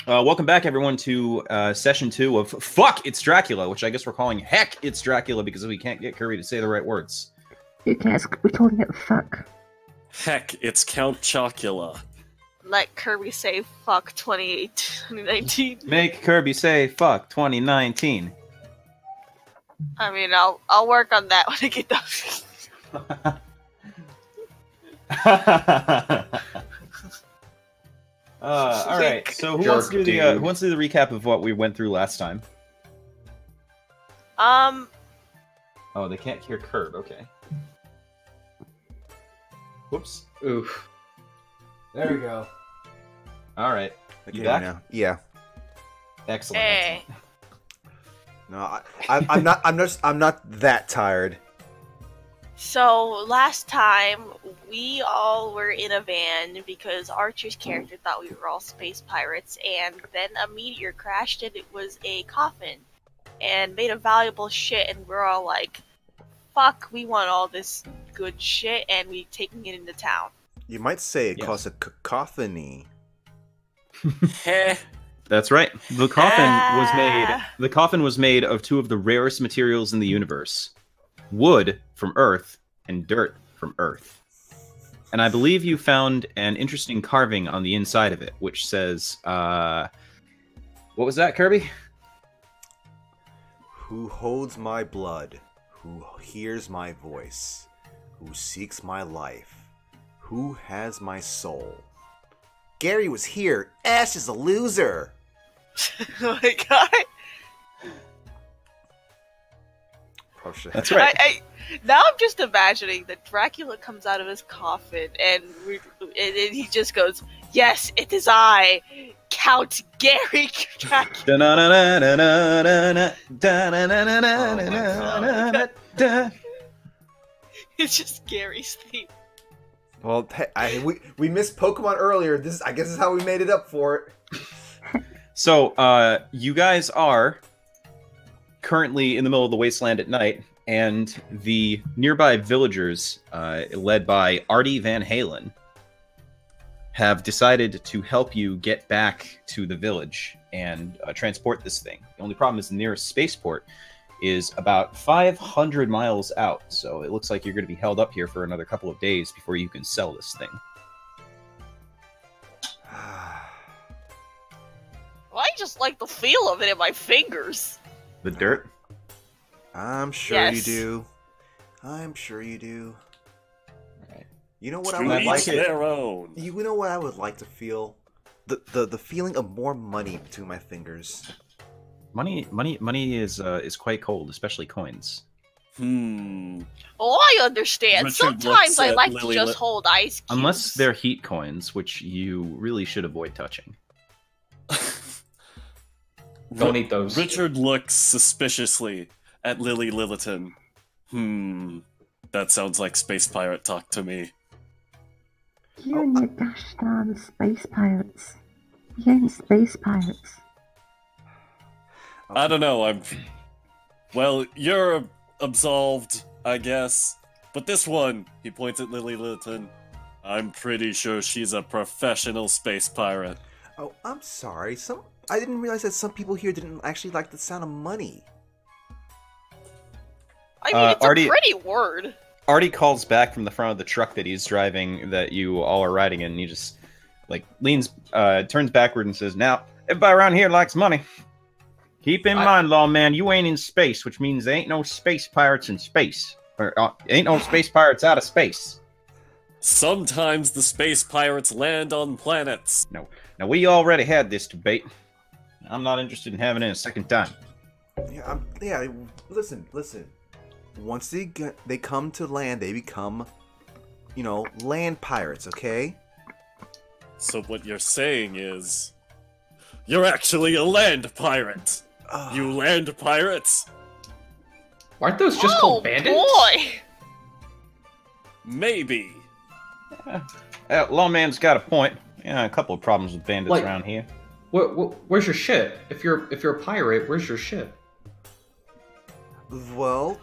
Welcome back, everyone, to session 2 of Fuck, It's Dracula, which I guess we're calling Heck, It's Dracula because we can't get Curry to say the right words. Who cares? We're calling it fuck. Heck, it's Count Chocula. Let Kirby say fuck 2019. Make Kirby say fuck 2019. I mean, I'll work on that when I get done. All right. So who wants to do the recap of what we went through last time? Oh, they can't hear Curb. Okay. Whoops. Oof. There we go. All right. Okay, You back? now. Yeah. Excellent. Hey. No, I'm not. I'm not that tired. So last time we all were in a van because Archer's character thought we were all space pirates, and then a meteor crashed and it was a coffin and made of valuable shit, and we're all like, fuck, we want all this good shit, and we taking it into town. You might say it Yes. caused a cacophony. Heh. That's right. The coffin was made of two of the rarest materials in the universe: wood from Earth and dirt from Earth. And I believe you found an interesting carving on the inside of it, which says, what was that, Kirby? Who holds my blood? Who hears my voice? Who seeks my life? Who has my soul? Gary was here. Ash is a loser. Oh my god. That's right. Now I'm just imagining that Dracula comes out of his coffin and he just goes, "Yes, it is I, Count Gary Dracula." It's just Gary's theme. Well, we missed Pokemon earlier. I guess is how we made it up for it. So, you guys are currently in the middle of the wasteland at night, and the nearby villagers, led by Artie Van Halen, have decided to help you get back to the village and transport this thing. The only problem is the nearest spaceport is about 500 miles out, so it looks like you're going to be held up here for another couple of days before you can sell this thing. Well, I just like the feel of it in my fingers. The dirt? I'm sure Yes. you do. I'm sure you do. Right. You know what To I would each like their own. You know what I would like to feel? The feeling of more money between my fingers. Money is quite cold, especially coins. Oh, I understand. Richard Sometimes looks I at like Lily to just hold ice cubes. Unless they're heat coins, which you really should avoid touching. Don't eat those. Richard looks suspiciously at Lily Lilliton. That sounds like space pirate talk to me. You and your gosh darn space pirates. You ain't space pirates. I don't know, Well, you're absolved, I guess. But this one, he points at Lily Lilliton, I'm pretty sure she's a professional space pirate. Oh, I'm sorry. I didn't realize that some people here didn't actually like the sound of money. I mean, it's Artie- a pretty word. Artie calls back from the front of the truck that he's driving, that you all are riding in, and he just turns backward and says, "Now, everybody around here likes money. Keep in mind, lawman, you ain't in space, which means there ain't no space pirates in space. Or ain't no space pirates out of space. Sometimes the space pirates land on planets. No. Now, we already had this debate. I'm not interested in having it a second time." Yeah, listen. Once they come to land, they become, land pirates, okay? So what you're saying is, you're actually a land pirate. You land pirates? Aren't those just called bandits? Boy! Maybe. Lawman's got a point. Yeah, a couple of problems with bandits Like- around here. Where's your ship? If you're a pirate, where's your ship? Well,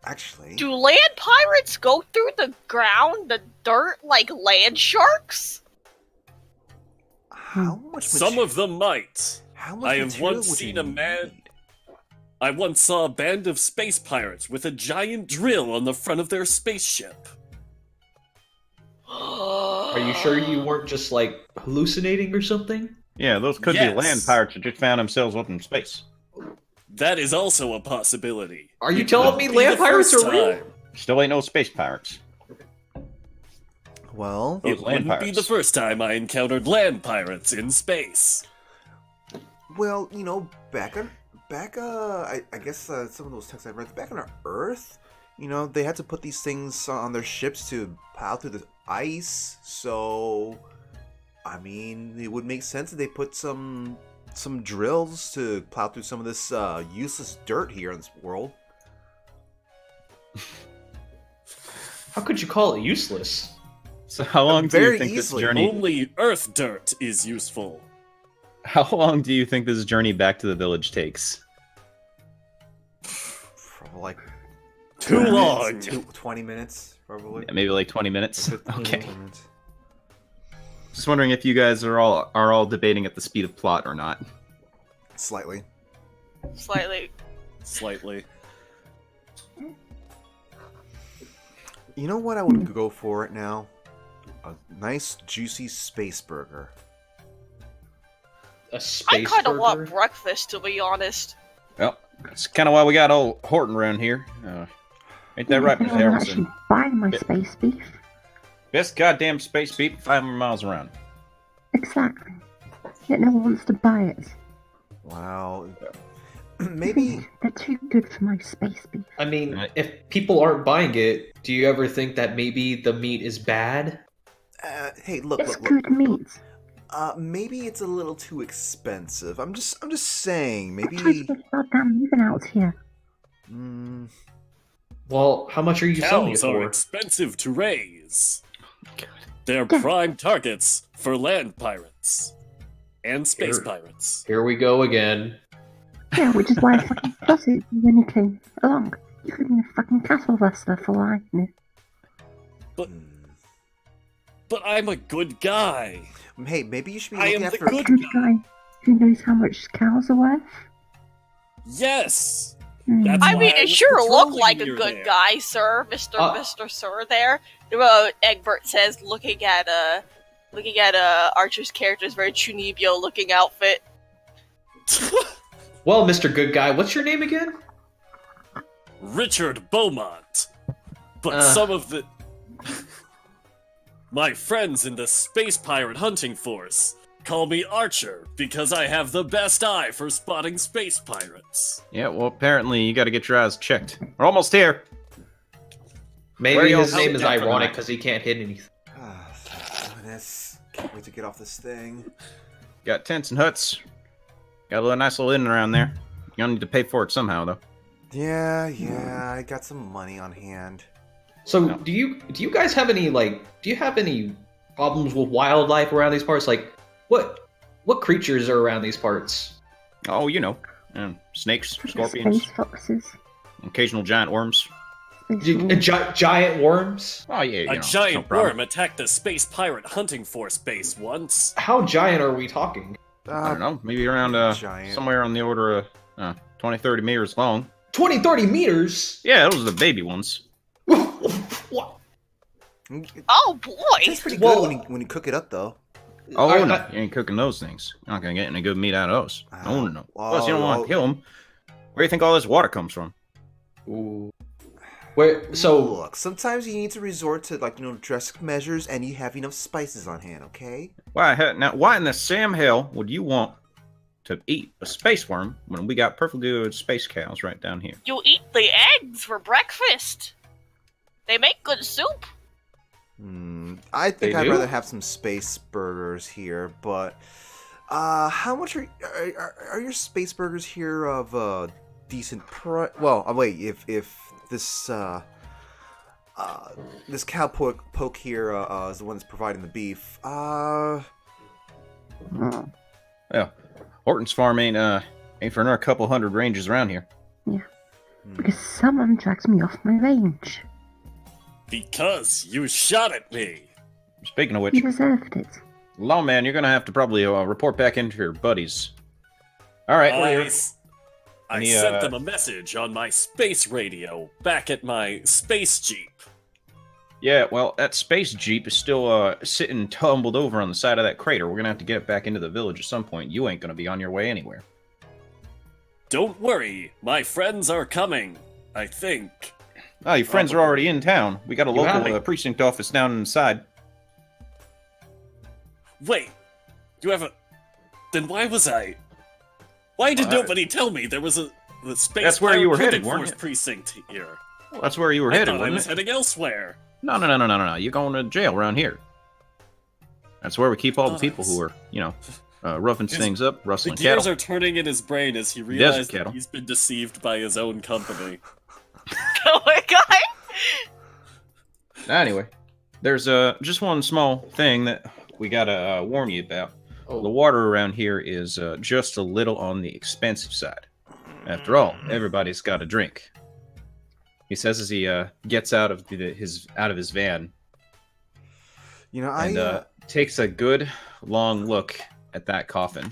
actually... Do land pirates go through the ground, the dirt, like land sharks? How much? Some of them might. How much? I have material once would you seen a man. need? I once saw a band of space pirates with a giant drill on the front of their spaceship. Are you sure you weren't just like hallucinating or something? Yeah, those could be Yes. land pirates that just found themselves up in space. That is also a possibility. Are you It telling wouldn't me be land the pirates first are real? time. Still ain't no space pirates. Well, Those It land wouldn't be pirates. the first time I encountered land pirates in space. well, you know, I guess some of those texts I read back on Earth, you know, they had to put these things on their ships to plow through the ice. So, I mean, it would make sense that they put some drills to plow through some of this useless dirt here in this world. How could you call it useless? So how long do you Very think easily. this journey? Only Earth dirt is useful. How long do you think this journey back to the village takes? Probably like Too 20 long. minutes, 20 minutes, probably. Yeah, maybe like 20 minutes. 15 Okay. minutes. Just wondering if you guys are all debating at the speed of plot or not. Slightly. Slightly. Slightly. You know what I would go for right now? A nice juicy space burger. A I space kind of burger? want breakfast, to be honest. Well, that's kind of why we got old Horton around here. Ain't that right, Miss I'm actually Harrelson? buying my Yeah. space beef. Best goddamn space beef 500 miles around. Exactly. Yet no one wants to buy it. Wow. I Maybe. think they're too good for my space beef. I mean, Right. if people aren't buying it, do you ever think that maybe the meat is bad? Hey, look, It's look, look. good meat. Maybe it's a little too expensive. I'm just saying. I'm trying to Maybe. get goddamn living out here. Mm, Well, how much are you selling it Cows are for? expensive to raise. God. They're prime targets for land pirates and space Here. pirates. Here we go again. Yeah, which is why I fucking got it when you came along. You could be a fucking cattle rustler for all I knew. hmm. But I'm a good guy. Hey, maybe you should be I looking am the after. good Good guy who knows how much cows are worth. Yes. Hmm. That's I why mean, I it was sure looked patrolling like a near good there. guy, sir, Mr. Sir there. Egbert says, looking at Archer's character's very Chunibyo looking outfit. Well, Mr. Good Guy, what's your name again? Richard Beaumont. But Uh. some of the my friends in the space pirate hunting force call me Archer because I have the best eye for spotting space pirates. Yeah, well, apparently you got to get your eyes checked. We're almost here. Where Maybe y'all his name is out for the ironic night? because he can't hit anything. Goodness. Can't wait to get off this thing. Got tents and huts. Got a little nice little inn around there. You'll need to pay for it somehow, though. Yeah, I got some money on hand. So, No. do you guys have any problems with wildlife around these parts? Like, what creatures are around these parts? Oh, you know, snakes, scorpions, Space foxes. occasional giant worms. Space wolves. Giant worms? Oh yeah, you know, A no giant problem. worm attacked the space pirate hunting force base once. How giant are we talking? I don't know, maybe around Giant. somewhere on the order of 20, 30 meters long. 20, 30 meters? Yeah, those are the baby ones. What? Oh boy! Tastes pretty Well- good when you cook it up, though. Oh I- no, I- you ain't cooking those things. You're not gonna get any good meat out of those. No. Oh, Plus, you don't want oh. to kill them. Where do you think all this water comes from? Ooh. Where? So, Look, sometimes you need to resort to drastic measures, and you have enough spices on hand. Okay. Why in the Sam hell would you want to eat a space worm when we got perfectly good space cows right down here? You eat the eggs for breakfast. They make good soup. I think They I'd do? rather have some space burgers here, but how much are your space burgers here of decent price? Well, wait, if this this cow poke here is the one that's providing the beef, Well, Horton's farm ain't for another couple hundred ranges around here. Because someone dragged me off my range. Because you shot at me. Speaking of which, You deserved it. Lawman, you're gonna have to probably report back into your buddies. All right, we're here. I sent them a message on my space radio back at my space jeep. Yeah, well, that space jeep is still sitting tumbled over on the side of that crater. We're gonna have to get it back into the village at some point. You ain't gonna be on your way anywhere. Don't worry, my friends are coming, I think. Oh, your friends are already in town. We got a local precinct office down inside. Wait, you have a... Then why was I... Why did nobody tell me there was the Space That's where you were headed, Force weren't you? precinct here? Well, that's where you were headed, I wasn't was heading elsewhere. No. You're going to jail around here. That's where we keep all the people who are, roughing things up, rustling cattle. cattle. The gears are turning in his brain as he realizes that he's been deceived by his own company. Oh my god! Anyway, there's just one small thing that we gotta warn you about. Oh. The water around here is just a little on the expensive side. After all, everybody's got a drink. He says as he gets out of his van. And takes a good long look at that coffin.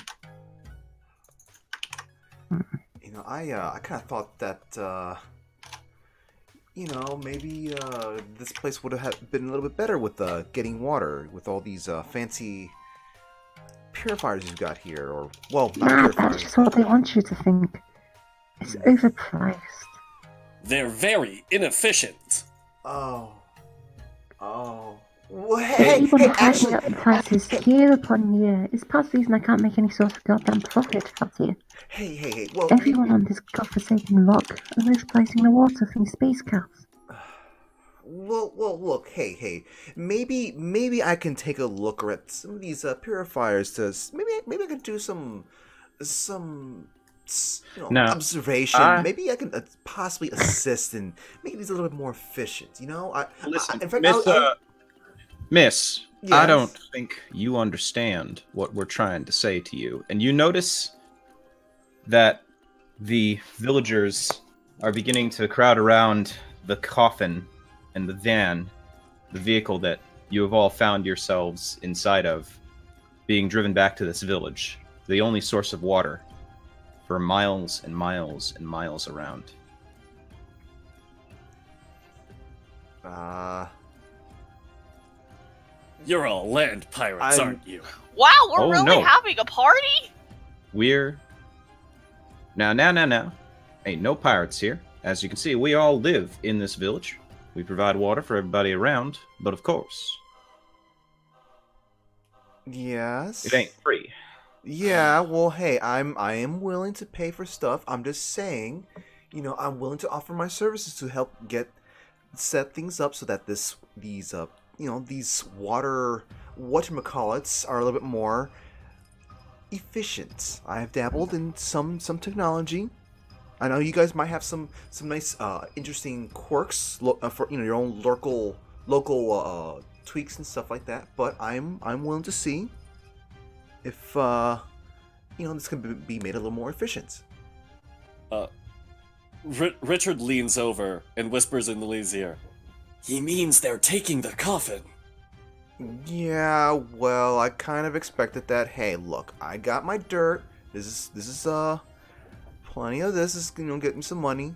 I kind of thought that maybe this place would have been a little bit better with getting water with all these fancy purifiers you've got here, or not purifiers. That's just what they want you to think. It's overpriced. They're very inefficient. Oh. Well, hey, Actually, up the prices year upon year. It's part of the reason I can't make any sort of goddamn profit out here. Hey, well... Everyone on this godforsaken rock are mispricing the water from space cows. Well, look, hey, maybe I can take a look at some of these purifiers to... Maybe I can do some observation. Maybe I can possibly assist in making these a little bit more efficient, Listen, in fact, Miss, Yes? I don't think you understand what we're trying to say to you. And you notice that the villagers are beginning to crowd around the coffin and the van, the vehicle that you have all found yourselves inside of, being driven back to this village, the only source of water for miles and miles and miles around. You're all land pirates, aren't you? Wow, we're really having a party? We're... Now. Ain't no pirates here. As you can see, we all live in this village. We provide water for everybody around, but of course... Yes? It ain't free. Yeah, well, hey, I am willing to pay for stuff. I'm just saying, I'm willing to offer my services to help set things up so that these whatchamacallits are a little bit more efficient. I have dabbled in some technology. I know you guys might have some nice interesting quirks for your own local tweaks and stuff like that, but I'm willing to see if this can be made a little more efficient. Richard leans over and whispers in Lily's ear. He means they're taking the coffin. Yeah, well, I kind of expected that. Hey, look, I got my dirt. This is plenty of this is get me some money.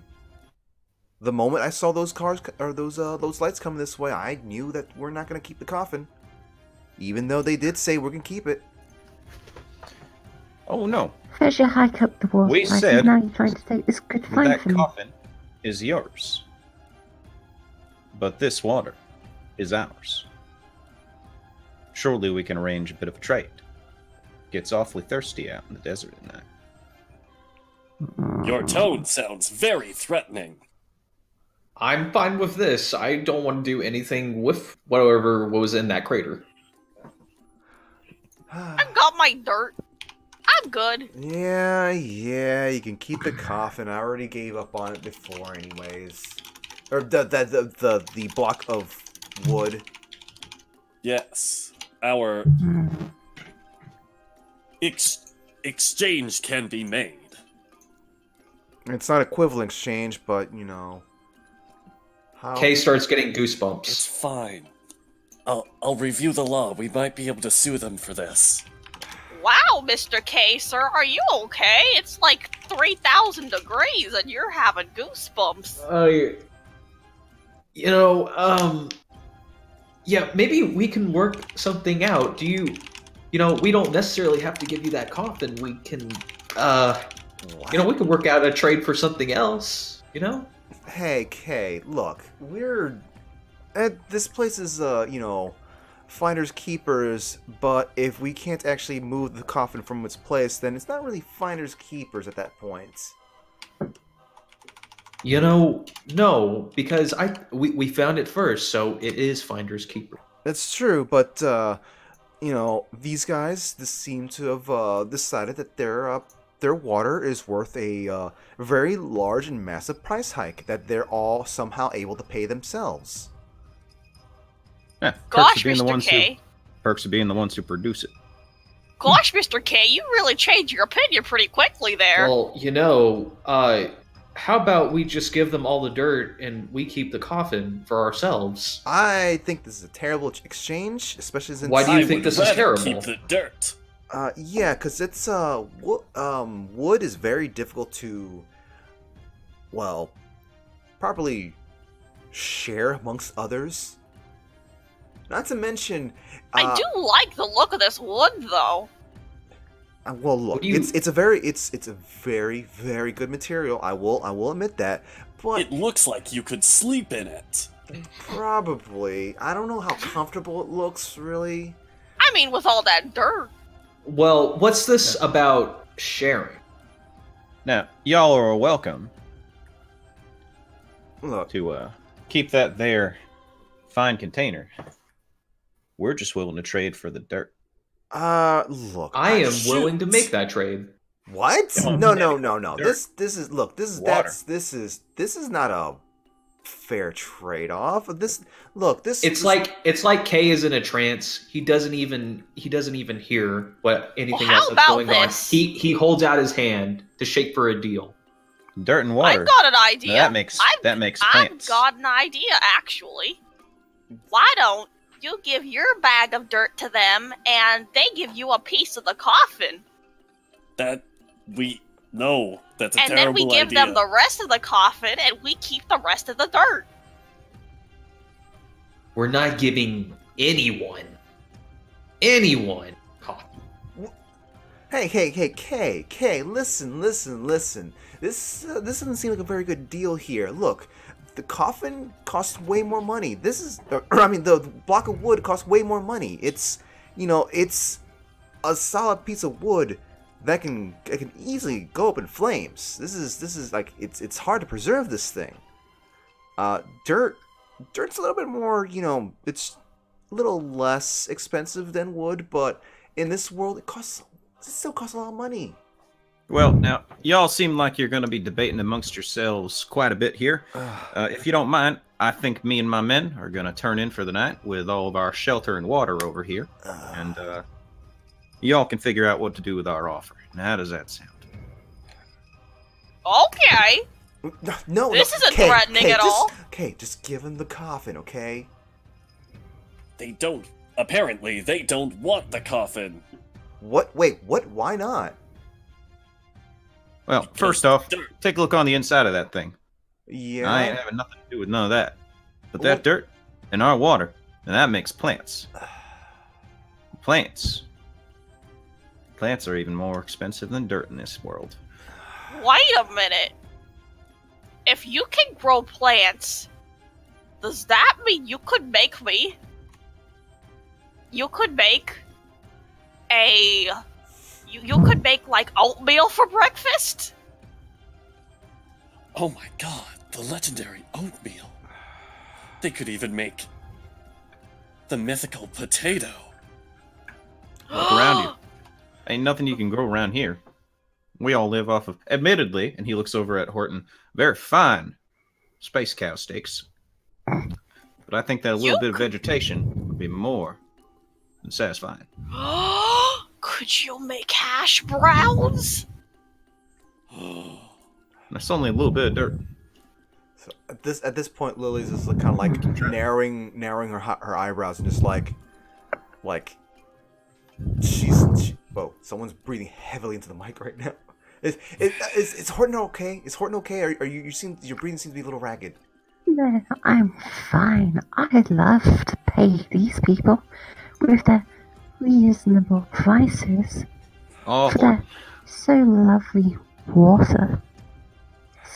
The moment I saw those cars or those lights coming this way, I knew that we're not gonna keep the coffin, even though they did say we're gonna keep it. Oh no! There's your hike up the wall. We said now you're trying to take this good find that from me. coffin is yours, but this water is ours. Surely we can arrange a bit of a trade. Gets awfully thirsty out in the desert at night. Your tone sounds very threatening. I'm fine with this. I don't want to do anything with whatever was in that crater. I've got my dirt. I'm good. Yeah, you can keep the coffin. I already gave up on it before anyways. Or the block of wood. Yes. Our exchange can be made. It's not equivalent exchange, but, How... Kay starts getting goosebumps. It's fine. I'll review the law. We might be able to sue them for this. Wow, Mr. K, sir, are you okay? It's like 3,000 degrees and you're having goosebumps. Yeah, maybe we can work something out. We don't necessarily have to give you that coffin. We can, we can work out a trade for something else, Hey, Kay, look, this place is, finders keepers, but if we can't actually move the coffin from its place, then it's not really finders keepers at that point. No, because we found it first, so it is finders keeper. That's true, but, these guys seem to have decided that their water is worth a very large and massive price hike that they're all somehow able to pay themselves. Yeah, Gosh, Mr. K. Perks of being the ones who produce it. Gosh, Mr. K, you really changed your opinion pretty quickly there. Well, how about we just give them all the dirt and we keep the coffin for ourselves? I think this is a terrible exchange, especially since... Why do you think this is terrible? Keep the dirt. Yeah, because it's, wood is very difficult to, properly share amongst others. Not to mention... I do like the look of this wood, though. Well, look, it's a very, very good material. I will admit that. But it looks like you could sleep in it. Probably. I don't know how comfortable it looks, really. I mean, with all that dirt. Well, what's this about sharing? Now, y'all are welcome Look, to keep that there fine container. We're just willing to trade for the dirt. look. I am willing to make that trade. What? Yeah, No. dirt. This is Water. this is not a fair trade-off. It's like Kay is in a trance. He doesn't even hear anything else that's going on. He holds out his hand to shake for a deal. Dirt and water. I've got an idea. Now that makes plants. I've got an idea, actually. Why don't you give your bag of dirt to them, and they give you a piece of the coffin? That's a terrible idea. And then we give them the rest of the coffin, and we keep the rest of the dirt. We're not giving anyone coffin. Hey, Kay, listen. This doesn't seem like a very good deal here. Look, the coffin costs way more money. The block of wood costs way more money. It's a solid piece of wood that can easily go up in flames. This is like it's hard to preserve this thing. Dirt's a little bit more, it's a little less expensive than wood, but in this world it still costs a lot of money. Well, now, y'all seem like you're going to be debating amongst yourselves quite a bit here. If you don't mind, I think me and my men are going to turn in for the night with all of our shelter and water over here. And y'all can figure out what to do with our offer. Now, how does that sound? Okay. No, This isn't threatening at all. Okay, just give him the coffin, okay? Apparently, they don't want the coffin. What? Wait, what? Why not? Well, Because first off, dirt. take a look on the inside of that thing. Yeah. I ain't having nothing to do with none of that. But that dirt and our water, and that makes plants. Plants are even more expensive than dirt in this world. Wait a minute. If you can grow plants, does that mean you could make me? You could make You could make, like, oatmeal for breakfast? Oh my god, the legendary oatmeal. They could even make the mythical potato. Look around you. Ain't nothing you can grow around here. We all live off of, admittedly, and he looks over at Horton, very fine space cow steaks. But I think that a little bit of vegetation would be more than satisfying. Could you make hash browns? That's only a little bit of dirt. So at this point, Lily's just kind of like narrowing her eyebrows and just like whoa, someone's breathing heavily into the mic right now. Is Horton okay? Is Horton okay? Are you your breathing seems to be a little ragged. No, I'm fine. I'd love to pay these people with their reasonable prices Oh, for their so lovely water.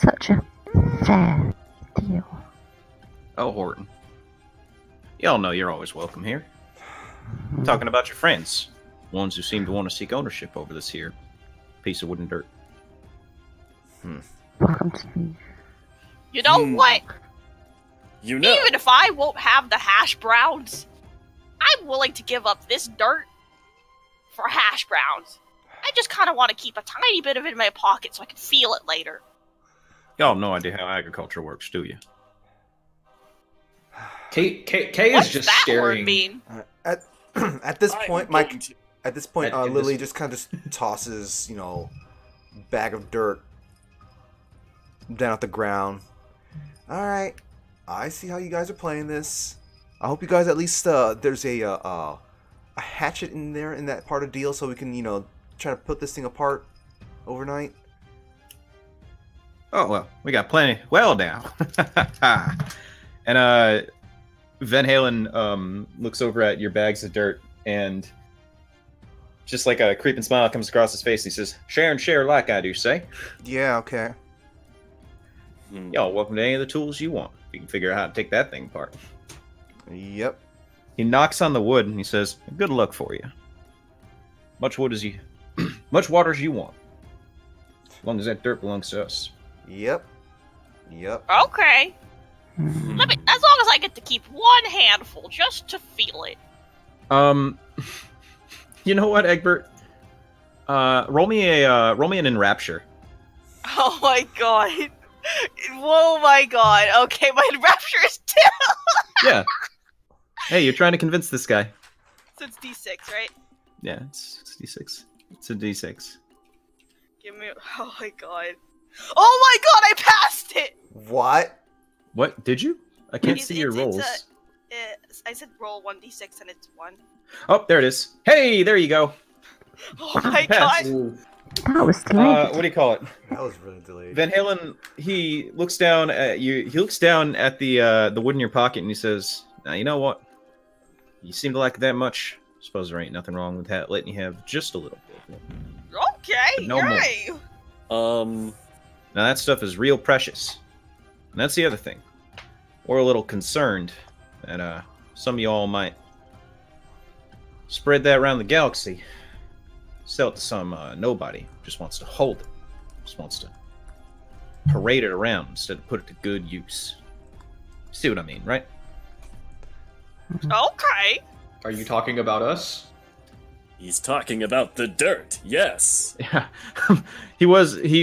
Such a fair deal. oh, Horton. Y'all know you're always welcome here. I'm talking about your friends. Ones who seem to want to seek ownership over this here piece of wooden dirt. Welcome to me. You know what? You know. Even if I won't have the hash browns, I'm willing to give up this dirt for hash browns. I just kind of want to keep a tiny bit of it in my pocket so I can feel it later. Y'all have no idea how agriculture works, do you? Kay What's is just that staring. word mean? At this point, And Lily this- just kind of tosses, bag of dirt down at the ground. All right, I see how you guys are playing this. I hope you guys at least there's a hatchet in there in that part of the deal, so we can try to put this thing apart overnight. Oh, well, we got plenty. Well, now. And Van Halen looks over at your bags of dirt, and just like a creeping smile comes across his face. He says, "Share and share like I do say. Yeah, okay. Y'all welcome to any of the tools you want. You can figure out how to take that thing apart." Yep. He knocks on the wood, and he says, "Good luck for you. Much wood as you... much water as you want. As long as that dirt belongs to us." Yep. Okay. As long as I get to keep one handful just to feel it. You know what, Egbert? Roll me an enrapture. Oh my god. Whoa my god. Okay, my rapture is 2. Yeah. Hey, you're trying to convince this guy. So it's D6, right? Yeah, it's D6. It's a D6. Give me. Oh my god. Oh my god, I passed it! What? What? Did you? I can't see your rolls. I said roll 1d6 and it's 1. Oh, there it is. Hey, there you go. Oh my Pass. god. Ooh. That was delayed. What do you call it? That was really delayed. Van Halen, he looks down at you. He looks down at the wood in your pocket, and he says, "Now you know what? You seem to like it that much. Suppose there ain't nothing wrong with that. Letting you have just a little bit. Okay, But no more. right. Now that stuff is real precious. And that's the other thing. We're a little concerned that some of y'all might spread that around the galaxy. Sell it to some nobody who just wants to hold it. Just wants to parade it around instead of put it to good use. See what I mean, right?" Okay. Are you talking about us? He's talking about the dirt, yes. Yeah, he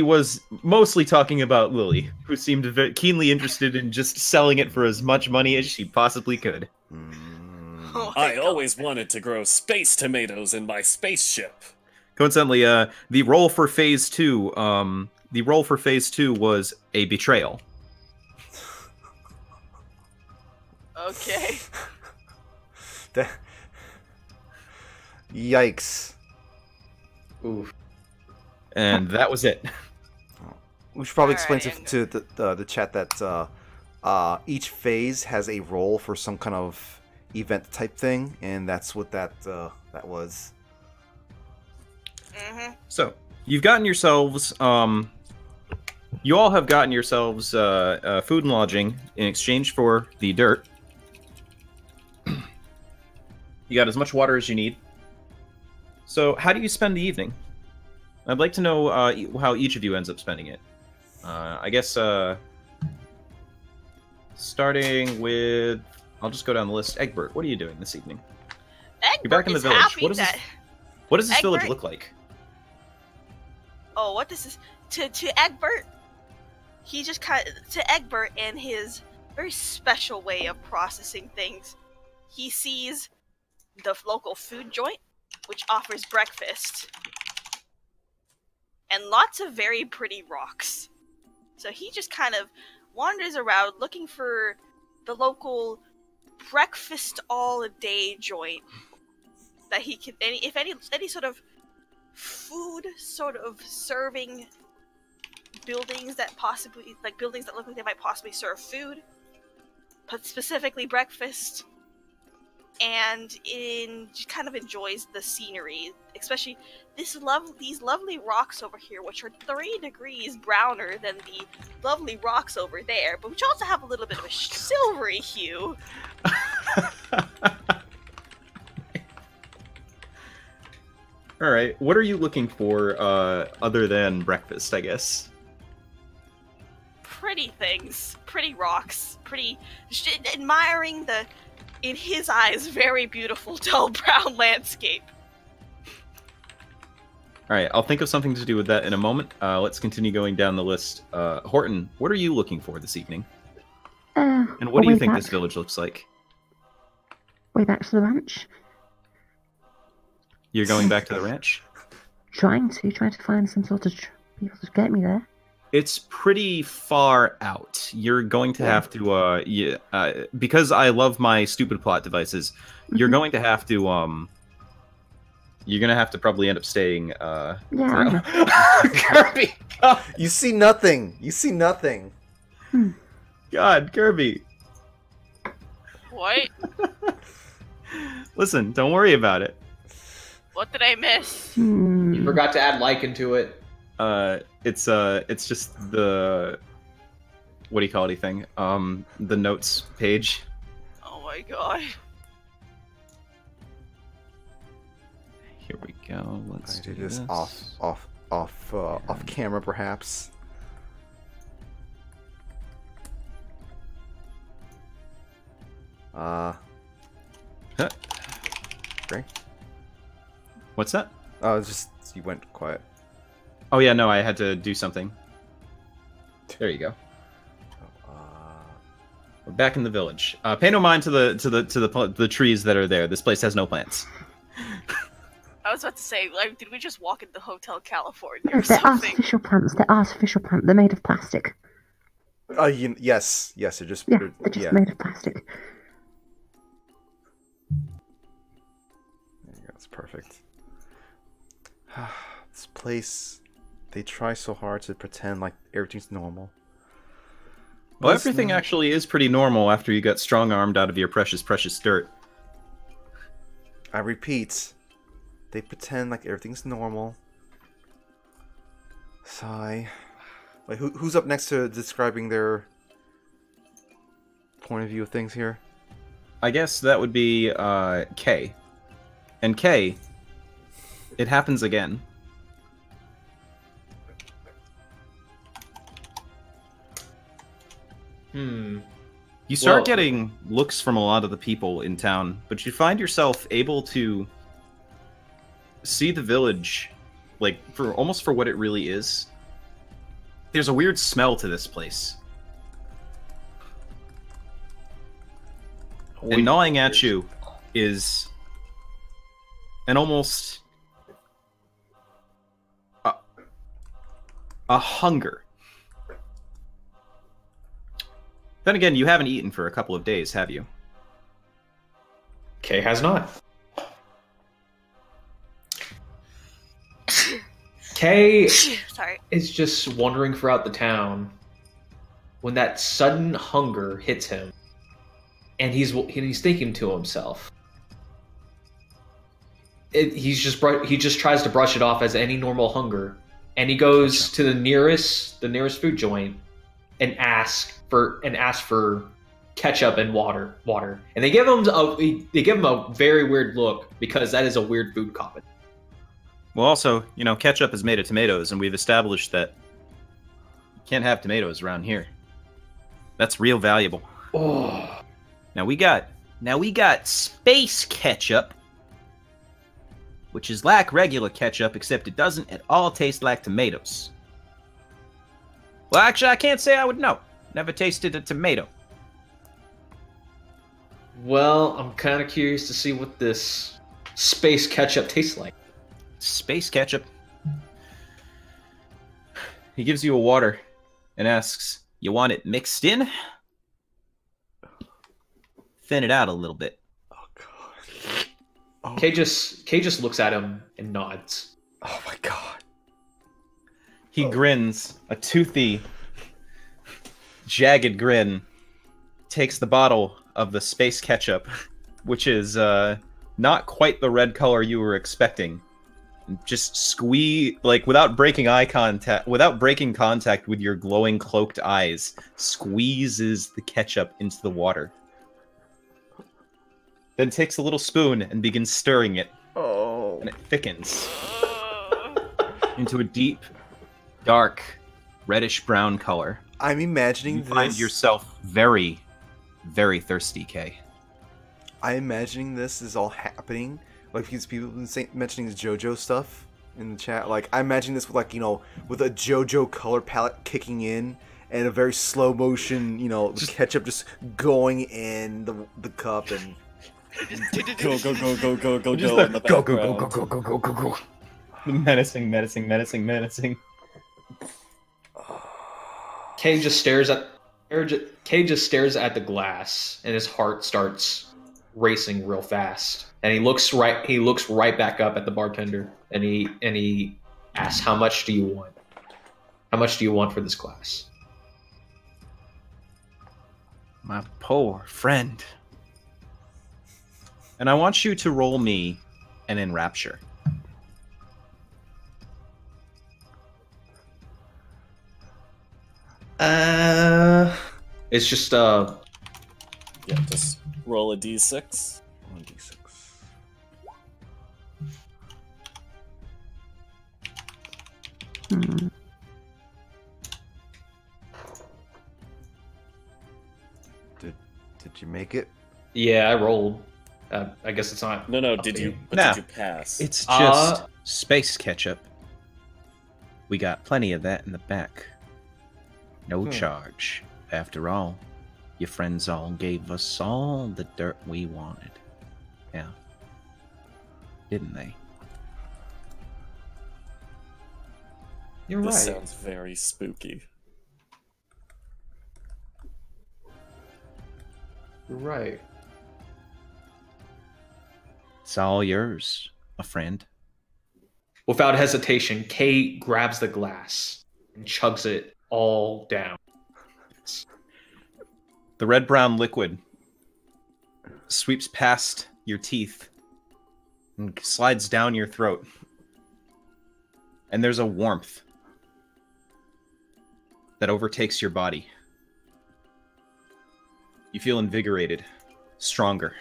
was mostly talking about Lily, who seemed very keenly interested in just selling it for as much money as she possibly could. Oh my I God. always wanted to grow space tomatoes in my spaceship. Coincidentally, the roll for phase 2, was a betrayal. Okay. Yikes. Ooh. And that was it. We should probably explain Alright, to the chat that each phase has a role for some kind of event type thing, and that's what that was. Mm-hmm. So, you've gotten yourselves, you all have gotten yourselves food and lodging in exchange for the dirt. You got as much water as you need. So, how do you spend the evening? I'd like to know how each of you ends up spending it. I guess, starting with... I'll just go down the list. Egbert, what are you doing this evening? Egbert You're back in the is village. happy What is that... What does this village Egbert- look like? Oh, what this is to Egbert? He just to Egbert and his very special way of processing things. He sees the local food joint, which offers breakfast, and lots of very pretty rocks. So he just kind of wanders around looking for the local breakfast all day joint that he can, if any sort of food sort of serving buildings that possibly, like buildings that look like they might possibly serve food, but specifically breakfast, and kind of enjoys the scenery, especially these lovely rocks over here, which are 3 degrees browner than the lovely rocks over there, but which also have a little bit of a silvery hue. All right, what are you looking for other than breakfast, I guess? Pretty things, pretty rocks, admiring the, in his eyes, very beautiful dull brown landscape. All right, I'll think of something to do with that in a moment. Let's continue going down the list. Horton, what are you looking for this evening? And what do you think this village looks like? Way back to the ranch. You're going back to the ranch? Trying to find some sort of people to get me there. It's pretty far out. You're going to have to, because I love my stupid plot devices, you're going to have to, you're going to have to probably end up staying, Kirby! God. You see nothing. You see nothing. God, Kirby. What? Listen, don't worry about it. What did I miss? You forgot to add lichen to it. It's just the, what do you call anything? The notes page. Oh my god. Here we go. Let's do this off camera, perhaps. Great. What's that? Oh, it's just you went quiet. Oh yeah, no, I had to do something. There you go. We're back in the village. Pay no mind to the trees that are there. This place has no plants. I was about to say, like, did we just walk into Hotel California or They're something? artificial plants. They're artificial plants. They're made of plastic. Yes, they're just They're just made of plastic. There you go. That's perfect. This place, they try so hard to pretend like everything's normal. Well, everything actually is pretty normal after you got strong-armed out of your precious dirt. I repeat, they pretend like everything's normal. Sigh. Like, who's up next to describing their point of view of things here? I guess that would be Kay. And Kay, it happens again. You start getting looks from a lot of the people in town, but you find yourself able to see the village, like, almost for what it really is. There's a weird smell to this place. And gnawing at you is an almost a hunger. Then again, you haven't eaten for a couple of days, have you? Kay has not. Kay is just wandering throughout the town when that sudden hunger hits him, and he's thinking to himself. He just tries to brush it off as any normal hunger, and he goes to the nearest food joint and asks for ketchup and water, and they give him a very weird look because that is a weird food common. Well, also, you know, ketchup is made of tomatoes, and we've established that you can't have tomatoes around here. That's real valuable. Oh. Now we got Space Ketchup, which is like regular ketchup, except it doesn't at all taste like tomatoes. Well, actually, I can't say I would know. Never tasted a tomato. Well, I'm kind of curious to see what this Space Ketchup tastes like. Space Ketchup. He gives you a water and asks, You want it mixed in? Thin it out a little bit. Oh god. Oh. Kay just looks at him and nods. Oh my god. He grins, a toothy, jagged grin, takes the bottle of the Space Ketchup, which is not quite the red color you were expecting. Just squeeze, like without breaking contact with your glowing cloaked eyes, squeezes the ketchup into the water. Then takes a little spoon and begins stirring it. Oh. And it thickens into a deep, dark, reddish-brown color. I'm imagining You find yourself very, very thirsty, Kay. I'm imagining this is all happening, like because people have been mentioning this JoJo stuff in the chat. Like I imagine this with like with a JoJo color palette kicking in and a very slow motion, the ketchup just going in the cup and Go in the Go, background. Menacing. Kay just stares at the glass, and his heart starts racing real fast. And he looks right back up at the bartender, and he asks, "How much do you want? How much do you want for this glass?" My poor friend. And I want you to roll me an enrapture. It's just Yeah, just roll a d6. 1d6. Hmm. Did you make it? yeah, I rolled. I guess it's not. No, up did to you? But Nah. did you pass? It's just Space Ketchup. We got plenty of that in the back. No charge. After all, your friends all gave us all the dirt we wanted. Yeah. Didn't they? You're This right. sounds very spooky. You're right. It's all yours, my friend. Without hesitation, Kay grabs the glass and chugs it all down. The red-brown liquid sweeps past your teeth and slides down your throat. And there's a warmth that overtakes your body. You feel invigorated, stronger.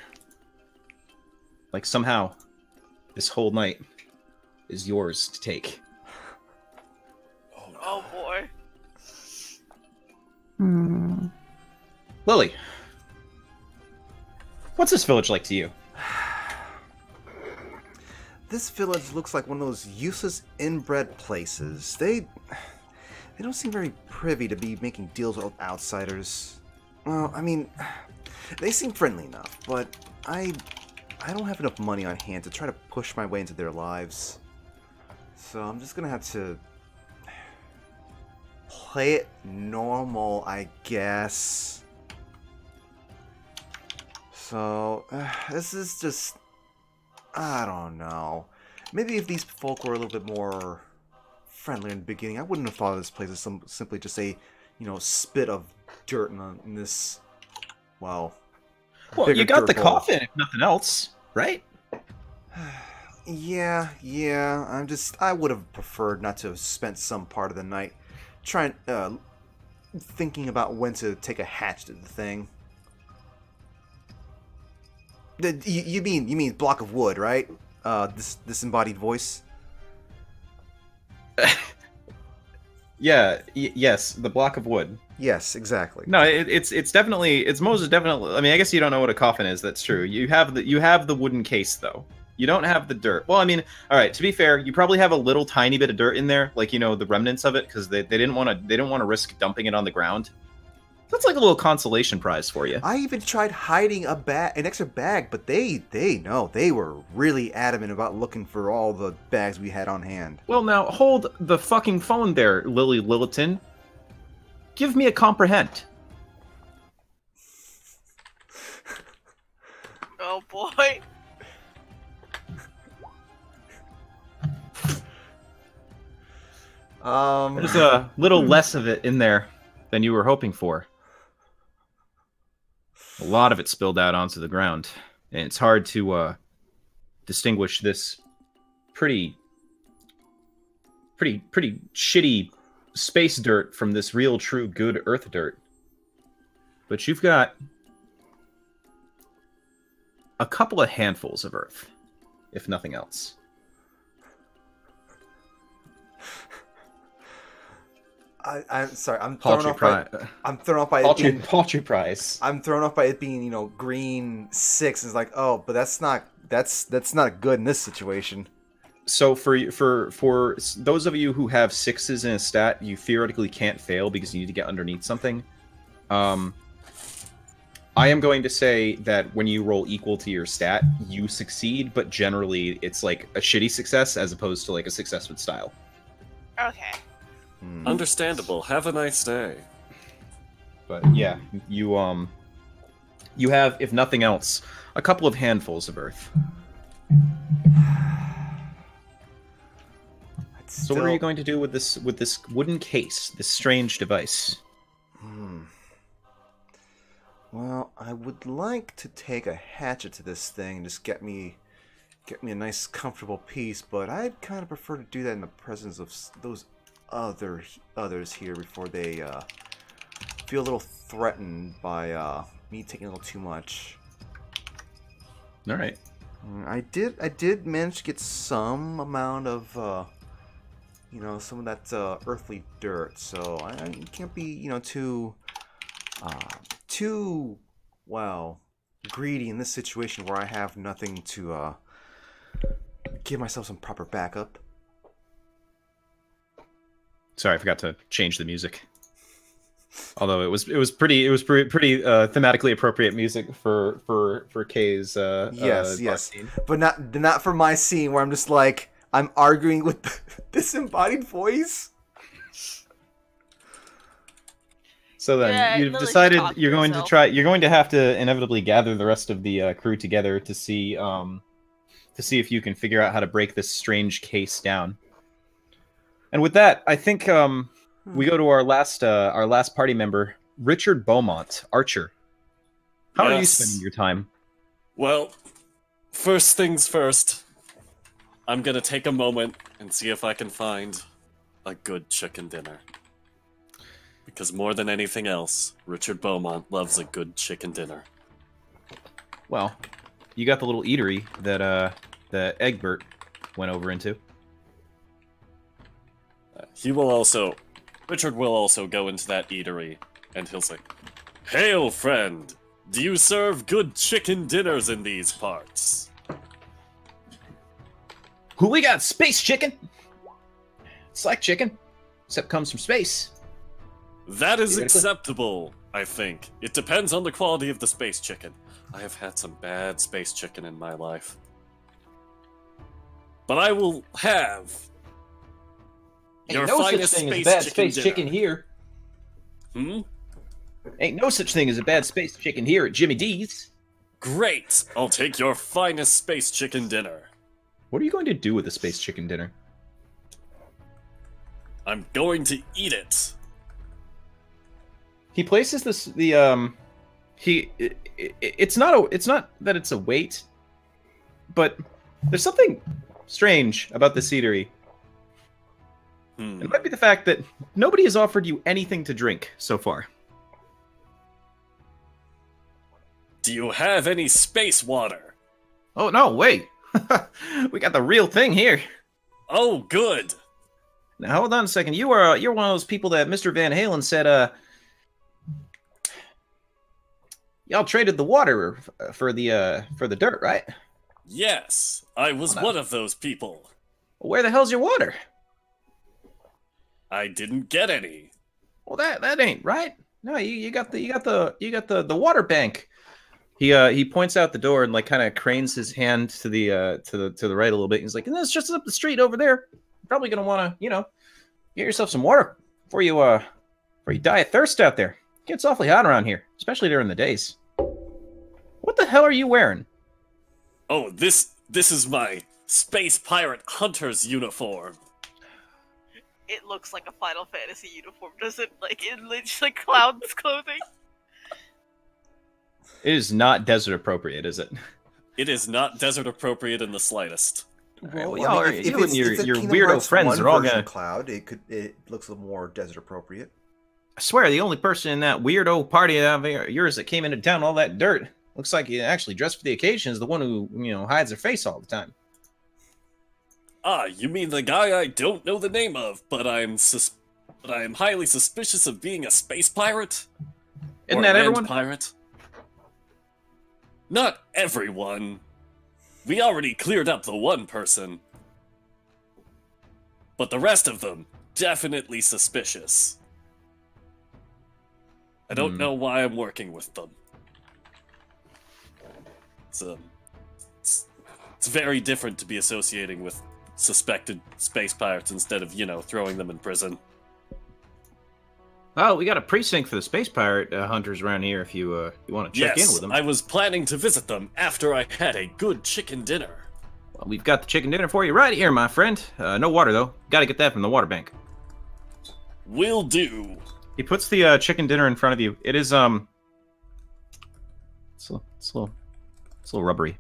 Like somehow, this whole night is yours to take. Oh boy. Hmm. Lily, what's this village like to you? This village looks like one of those useless inbred places. They don't seem very privy to be making deals with outsiders. Well, I mean, they seem friendly enough, but I don't have enough money on hand to try to push my way into their lives. So I'm just gonna have to play it normal, I guess. So, this is just... I don't know. Maybe if these folk were a little bit more friendlier in the beginning, I wouldn't have thought of this place as simply just a, spit of dirt in this, well... Well, bigger you got the dirt hole. coffin, if nothing else, right? Yeah, I would have preferred not to have spent some part of the night thinking about when to take a hatchet at the thing. You mean block of wood, right? This disembodied voice. Yes, the block of wood. Yes, exactly. No, it's most definitely. I mean, I guess you don't know what a coffin is. That's true. You have the wooden case though. You don't have the dirt. Well, I mean, all right. To be fair, you probably have a little tiny bit of dirt in there, like the remnants of it, because they didn't want to risk dumping it on the ground. That's like a little consolation prize for you. I even tried hiding an extra bag, but they were really adamant about looking for all the bags we had on hand. Well, now hold the fucking phone there, Lily Lilliton. give me a comprehend. Oh boy. There's a little less of it in there than you were hoping for. A lot of it spilled out onto the ground, and it's hard to distinguish this pretty shitty space dirt from this real, true, good Earth dirt. But you've got a couple of handfuls of Earth, if nothing else. I'm sorry. I'm thrown off by paltry price. I'm thrown off by it being, you know, green 6. It's like, oh, but that's not good in this situation. So for those of you who have 6s in a stat, you theoretically can't fail because you need to get underneath something. I am going to say that when you roll equal to your stat, you succeed, but generally it's like a shitty success as opposed to like a success with style. Okay. Understandable. Have a nice day. But yeah, you have, if nothing else, a couple of handfuls of Earth. So what are you going to do with this wooden case, this strange device? Well, I would like to take a hatchet to this thing and just get me a nice, comfortable piece, but I'd kind of prefer to do that in the presence of those others here before they feel a little threatened by me taking a little too much. All right. I did manage to get some amount of you know, some of that earthly dirt, so I can't be, you know, too well greedy in this situation where I have nothing to give myself some proper backup. Sorry, I forgot to change the music. Although it was pretty thematically appropriate music for Kay's yes, scene. But not for my scene where I'm just like I'm arguing with the disembodied voice. So then Yeah, you've Lily decided talked to you're going to herself. try. You're going to have to inevitably gather the rest of the crew together to see if you can figure out how to break this strange case down. And with that, I think we go to our last party member, Richard Beaumont, Archer. How are you Yes. spending your time? Well, first things first. I'm gonna take a moment and see if I can find a good chicken dinner. Because more than anything else, Richard Beaumont loves a good chicken dinner. Well, you got the little eatery that Egbert went over into. Richard will also go into that eatery, and he'll say, "Hail, friend! Do you serve good chicken dinners in these parts?" Who we got? Space chicken. It's like chicken, except comes from space. That is Theoretically. acceptable, I think. It depends on the quality of the space chicken. I have had some bad space chicken in my life. But I will have your finest space chicken dinner. here. Hmm? Ain't no such thing as a bad space chicken here at Jimmy D's. Great! I'll take your finest space chicken dinner. What are you going to do with the space chicken dinner? I'm going to eat it. He places it's not that it's a weight, but there's something strange about the eatery. It might be the fact that nobody has offered you anything to drink so far. Do you have any space water? Oh no, wait. We got the real thing here. Oh, good. Now hold on a second. You're one of those people that Mr. Van Halen said y'all traded the water for the dirt, right? Yes, I was one of those people. Where the hell's your water? I didn't get any. Well, that ain't right. No, you got the water bank. He points out the door and like kind of cranes his hand to the right a little bit. He's like, "It's just up the street over there. You're probably gonna want to, get yourself some water before or you die of thirst out there. It gets awfully hot around here, especially during the days. What the hell are you wearing? Oh, this is my space pirate hunter's uniform. It looks like a Final Fantasy uniform, doesn't like it's like Cloud's clothing. It is not desert appropriate, is it? It is not desert appropriate in the slightest. Well, I y'all mean, are, if you it's and your Kingdom weirdo Hearts friends 1 are all version gonna. Cloud. It looks a little more desert appropriate. I swear, the only person in that weirdo party of yours that came into town all that dirt looks like he actually dressed for the occasion is the one who hides their face all the time. Ah, you mean the guy I don't know the name of, but I'm highly suspicious of being a space pirate? Isn't Or that land everyone? pirate? Not everyone. We already cleared up the one person. But the rest of them, definitely suspicious. I don't know why I'm working with them. It's very different to be associating with suspected space pirates instead of, throwing them in prison. Oh, we got a precinct for the space pirate hunters around here if you want to check in with them. I was planning to visit them after I had a good chicken dinner. Well, we've got the chicken dinner for you right here, my friend. No water, though. Got to get that from the water bank. Will do. He puts the chicken dinner in front of you. It is, it's a little rubbery.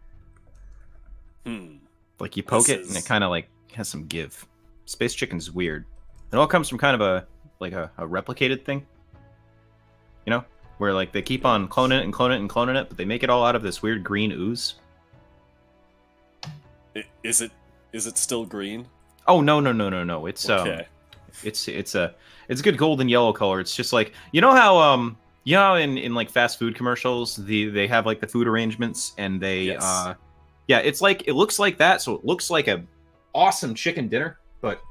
Like, you poke it, and it kind of, like, has some give. Space chicken's weird. It all comes from kind of a replicated thing. Where, like, they keep on cloning it and cloning it and cloning it, but they make it all out of this weird green ooze. Is it still green? Oh, no. It's, Okay. It's a good golden yellow color. It's just like, how in like fast food commercials, they have like the food arrangements and they, Yes. yeah, it's like, it looks like that. So it looks like a awesome chicken dinner, but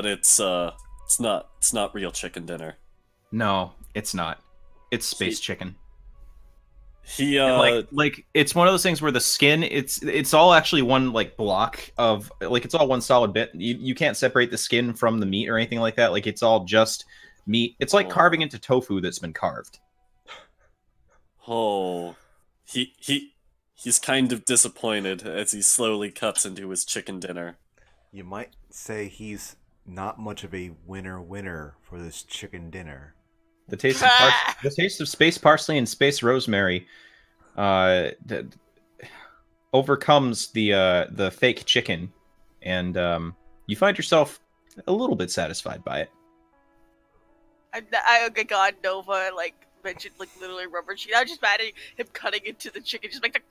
it's not real chicken dinner. no, it's not. It's space chicken. He And, like it's one of those things where the skin, it's all actually one like block of like, it's all one solid bit. You can't separate the skin from the meat or anything like that. Like it's all just meat. It's like carving into tofu that's been carved. Oh, he's kind of disappointed as he slowly cuts into his chicken dinner. You might say he's not much of a winner for this chicken dinner. The taste of space parsley and space rosemary overcomes the fake chicken, and you find yourself a little bit satisfied by it. I got Nova mentioned literally rubber chicken. I was just mad at him cutting into the chicken, just make the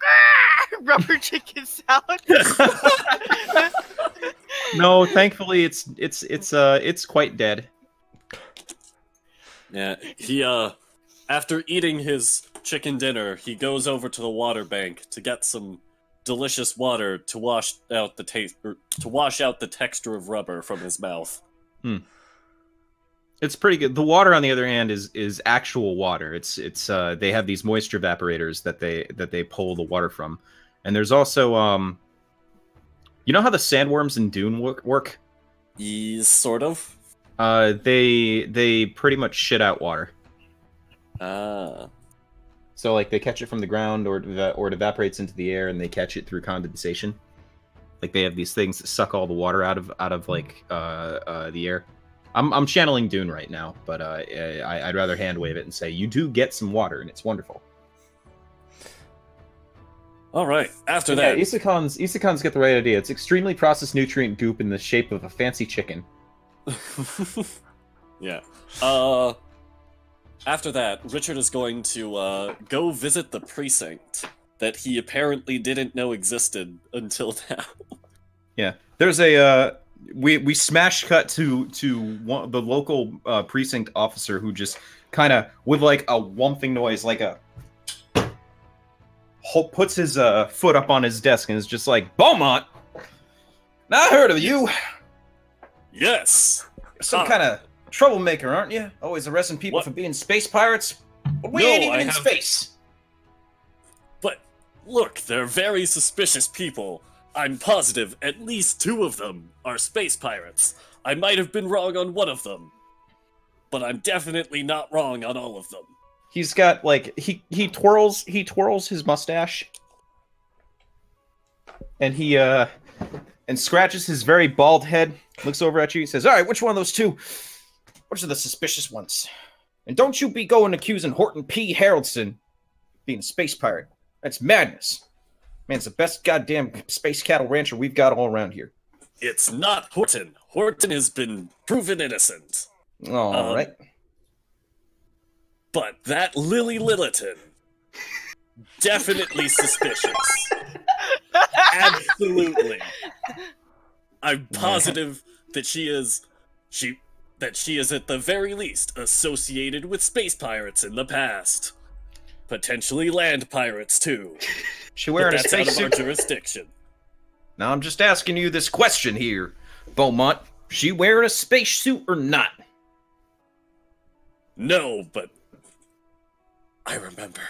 rubber chicken sound. No, thankfully it's quite dead. Yeah, he after eating his chicken dinner, he goes over to the water bank to get some delicious water to wash out the texture of rubber from his mouth. It's pretty good. The water, on the other hand, is actual water. It's they have these moisture evaporators that they pull the water from, and there's also you know how the sandworms in Dune work? Sort of. They pretty much shit out water. Ah. So like they catch it from the ground, or it evaporates into the air, and they catch it through condensation. Like they have these things that suck all the water out of like the air. I'm channeling Dune right now, but I'd rather hand wave it and say you do get some water, and it's wonderful. All right. After Yeah, that, Isakhan's got the right idea. It's extremely processed nutrient goop in the shape of a fancy chicken. yeah. After that, Richard is going to go visit the precinct that he apparently didn't know existed until now. Yeah, there's a we smash cut to the local precinct officer who just kind of with like a whumping noise, like puts his foot up on his desk and is just like, Beaumont, now I heard of you. Yes. Some kind of troublemaker, aren't you? Always arresting people for being space pirates. But we ain't even in space. But look, they're very suspicious people. I'm positive at least 2 of them are space pirates. I might have been wrong on one of them, but I'm definitely not wrong on all of them. He's got like he twirls his mustache, and he and scratches his very bald head. Looks over at you. He says, "All right, which one of those two? Which are the suspicious ones? And don't you be going accusing Horton P. Harrelson of being a space pirate. That's madness. Man's the best goddamn space cattle rancher we've got all around here." It's not Horton. Horton has been proven innocent. All right. But that Lily Littleton, definitely suspicious. Absolutely. I'm positive that she is at the very least associated with space pirates in the past. Potentially land pirates too. She wearing a But that's out space of our suit? jurisdiction. Now I'm just asking you this question here, Beaumont. She wearing a space suit or not? No, but I remember.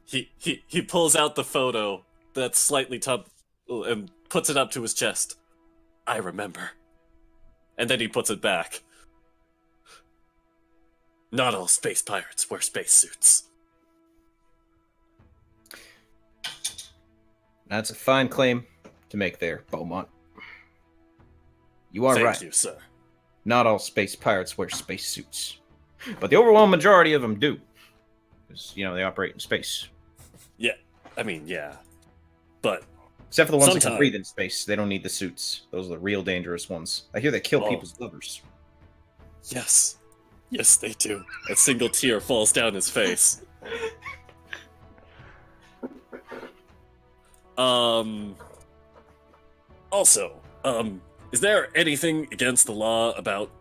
He pulls out the photo that's slightly top and puts it up to his chest. I remember. And then he puts it back. Not all space pirates wear spacesuits. That's a fine claim to make there, Beaumont. You are right. Thank you, sir. Not all space pirates wear spacesuits. But the overwhelming majority of them do. Because, you know, they operate in space. Yeah, I mean, yeah. But Except for the ones that can sometime- breathe in space. They don't need the suits. Those are the real dangerous ones. I hear they kill Oh. people's lovers. yes. Yes, they do. A single tear falls down his face. Also, is there anything against the law about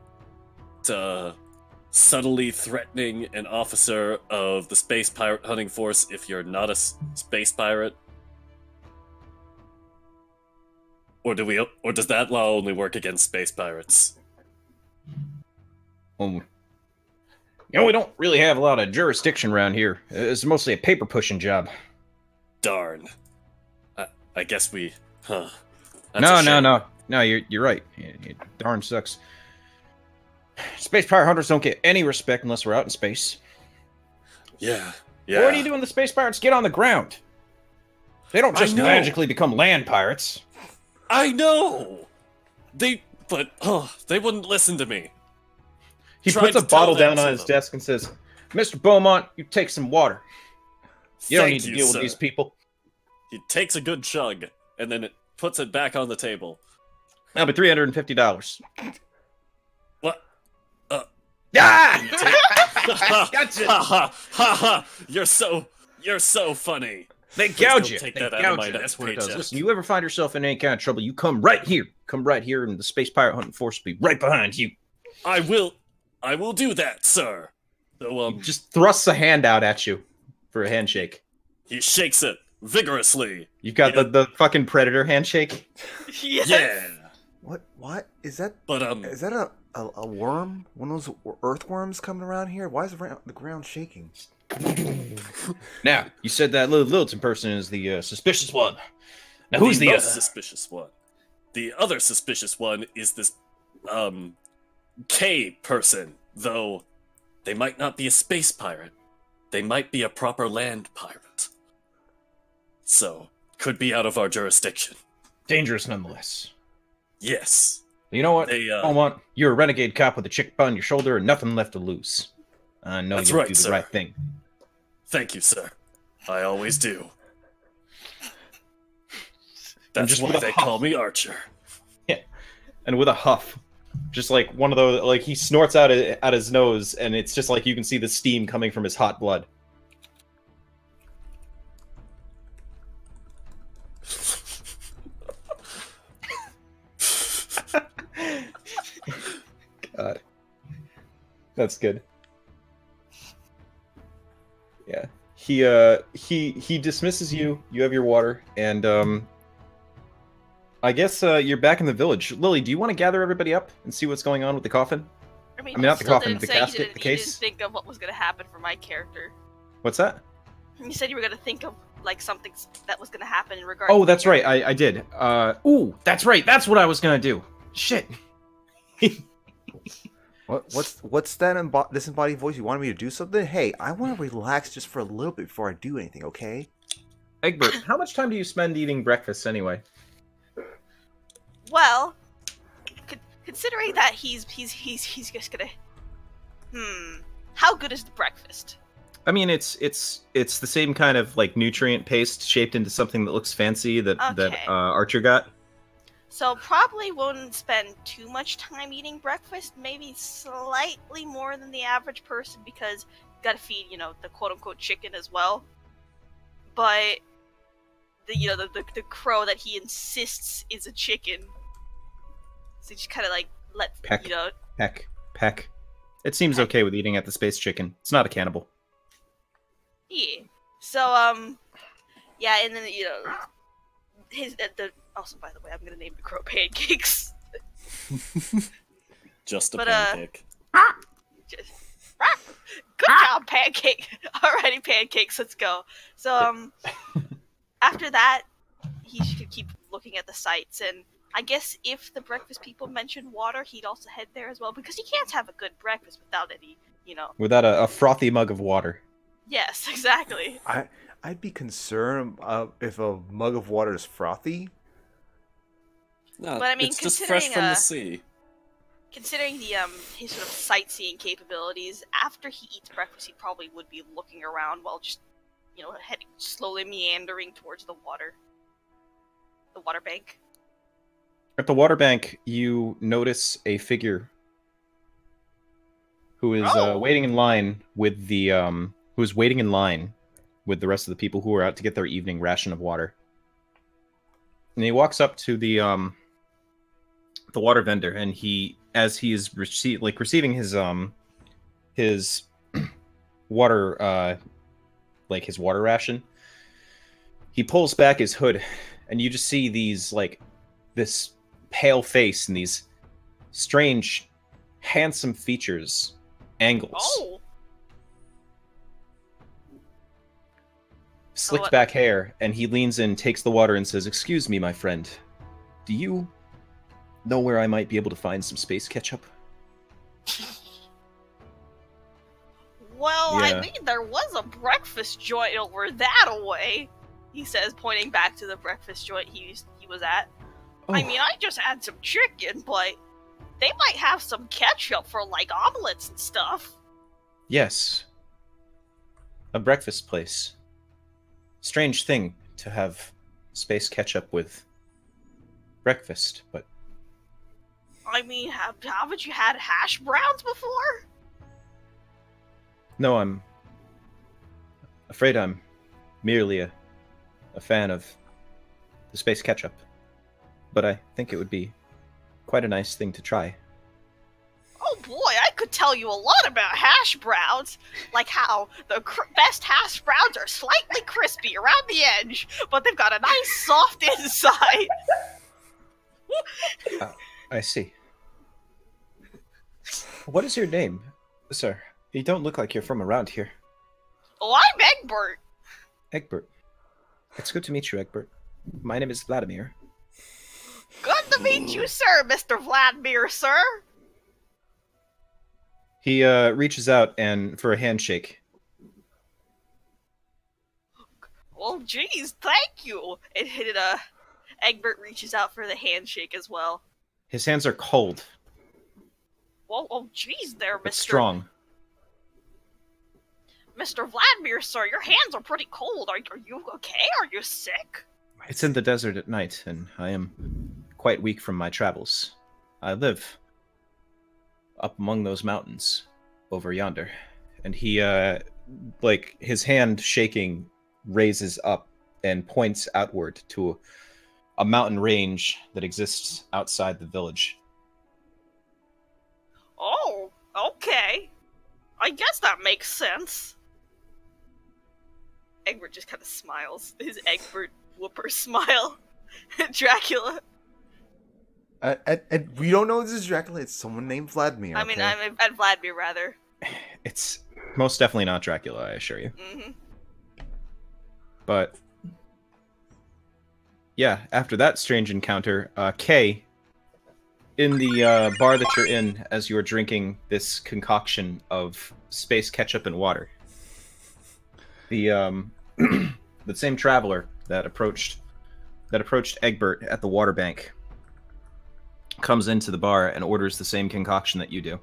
subtly threatening an officer of the space pirate hunting force if you're not a space pirate? Or does that law only work against space pirates? You know, we don't really have a lot of jurisdiction around here. It's mostly a paper pushing job. Darn. I guess we. Huh. That's a shame. No. You're right. It darn sucks. Space pirate hunters don't get any respect unless we're out in space. Yeah. What do you do when the space pirates get on the ground? They don't just I know. magically become land pirates. I know. They wouldn't listen to me. He Tried puts a to tell bottle that down to on his them. desk and says, "Mr. Beaumont, you take some water. You don't need Thank to you, deal sir. with these people." He takes a good chug and then it puts it back on the table. That'll be $350. What? Ah! Gotcha. Ha ha ha ha! You're so funny. They Please gouge don't you. take They that out of gouge my you. next That's what it does. paycheck. Listen, you ever find yourself in any kind of trouble, you come right here. Come right here, and the space pirate hunting force will be right behind you. I will do that, sir. So He just thrusts a hand out at you for a handshake. he shakes it vigorously. You've got Yeah. the fucking predator handshake. Yes. Yeah. What is that? But Is that a worm? One of those earthworms coming around here? Why is the ground shaking? Now, you said that Littleton person is the suspicious one. Now, who's the most other? suspicious one? The other suspicious one is this K person, though they might not be a space pirate. They might be a proper land pirate. So, could be out of our jurisdiction. Dangerous nonetheless. Yes. You know what? They, Beaumont, you're a renegade cop with a chip on your shoulder and nothing left to lose. I know That's you'll right, do the sir. right thing. Thank you, sir. I always do. And That's just why with a they huff. call me Archer. And with a huff. Just like one of those, like he snorts out his nose, and it's just like you can see the steam coming from his hot blood. God. That's good. Yeah. He dismisses you. You have your water, and I guess you're back in the village. Lily, do you want to gather everybody up and see what's going on with the coffin? I mean, not the still coffin, didn't the say you casket, didn't- the you case. didn't think of what was gonna happen for my character. What's that? You said you were gonna think of like something that was gonna happen in regards. Oh, to that's your- right. I did. Ooh, that's right. That's what I was gonna do. Shit. What's that disembodied voice? You wanted me to do something? Hey, I want to relax just for a little bit before I do anything, okay? Egbert, how much time do you spend eating breakfast anyway? Well, considering that he's just gonna. How good is the breakfast? I mean, it's the same kind of like nutrient paste shaped into something that looks fancy that Archer got. So probably won't spend too much time eating breakfast. Maybe slightly more than the average person because you gotta feed, the quote unquote chicken as well. But the crow that he insists is a chicken. So he just kind of like lets Peck. It seems okay with eating at the space chicken. It's not a cannibal. Yeah. So yeah, and then also, by the way, I'm gonna name the crow Pancakes. Just a pancake. Good job, Pancake. Alrighty, Pancakes, let's go. So after that, he should keep looking at the sights, and I guess if the breakfast people mentioned water, he'd also head there as well, because he can't have a good breakfast without any, Without a frothy mug of water. Yes, exactly. I'd be concerned if a mug of water is frothy. No, but I mean, it's just fresh from the sea. Considering the his sort of sightseeing capabilities, after he eats breakfast, he probably would be looking around while just, heading slowly meandering towards the water bank. At the water bank, you notice a figure who is waiting in line with the rest of the people who are out to get their evening ration of water. And he walks up to the water vendor, and as he is receiving his water his water ration, he pulls back his hood, and you just see this pale face and these strange, handsome features, angles. Oh. Slicked back hair, and he leans in, takes the water, and says, "Excuse me, my friend. Do you know where I might be able to find some space ketchup?" Well, Yeah. I mean, there was a breakfast joint over that away, he says, pointing back to the breakfast joint he was at. Oh. I mean, I just had some chicken, but they might have some ketchup for, omelets and stuff. Yes. A breakfast place. Strange thing to have space ketchup with breakfast, but... I mean, haven't you had hash browns before? No, I'm afraid I'm merely a fan of the space ketchup. But I think it would be quite a nice thing to try. Oh boy, I could tell you a lot about hash browns. Like how the best hash browns are slightly crispy around the edge, but they've got a nice soft inside. I see. What is your name, sir? You don't look like you're from around here. Oh, I'm Egbert. Egbert. It's good to meet you, Egbert. My name is Vladimir. Good to meet you, sir, Mr. Vladimir, sir. He reaches out for a handshake. Well, geez, thank you. And Egbert reaches out for the handshake as well. His hands are cold, Well, oh, geez, there, but Mr. strong. Mr. Vladimir, sir, your hands are pretty cold. Are you okay? Are you sick? It's in the desert at night, and I am quite weak from my travels. I live up among those mountains over yonder. And he, his hand shaking, raises up and points outward to a mountain range that exists outside the village. Oh, okay. I guess that makes sense. Egbert just kind of smiles. His Egbert whooper smile. Dracula. We don't know this is Dracula. It's someone named Vladimir. I mean, okay? I'm at Vladimir, rather. It's most definitely not Dracula, I assure you. Mm-hmm. But yeah, after that strange encounter, Kay in the bar that you're in as you're drinking this concoction of space ketchup and water. The the same traveler that approached Egbert at the water bank comes into the bar and orders the same concoction that you do.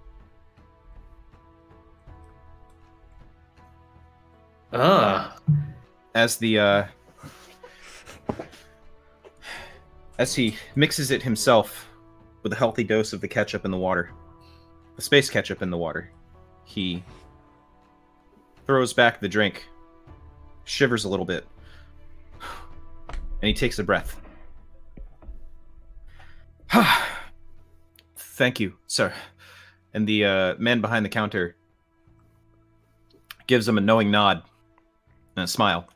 As he mixes it himself with a healthy dose of the ketchup in the water, the space ketchup in the water, he throws back the drink, shivers a little bit, and he takes a breath. Thank you, sir. And the man behind the counter gives him a knowing nod and a smile.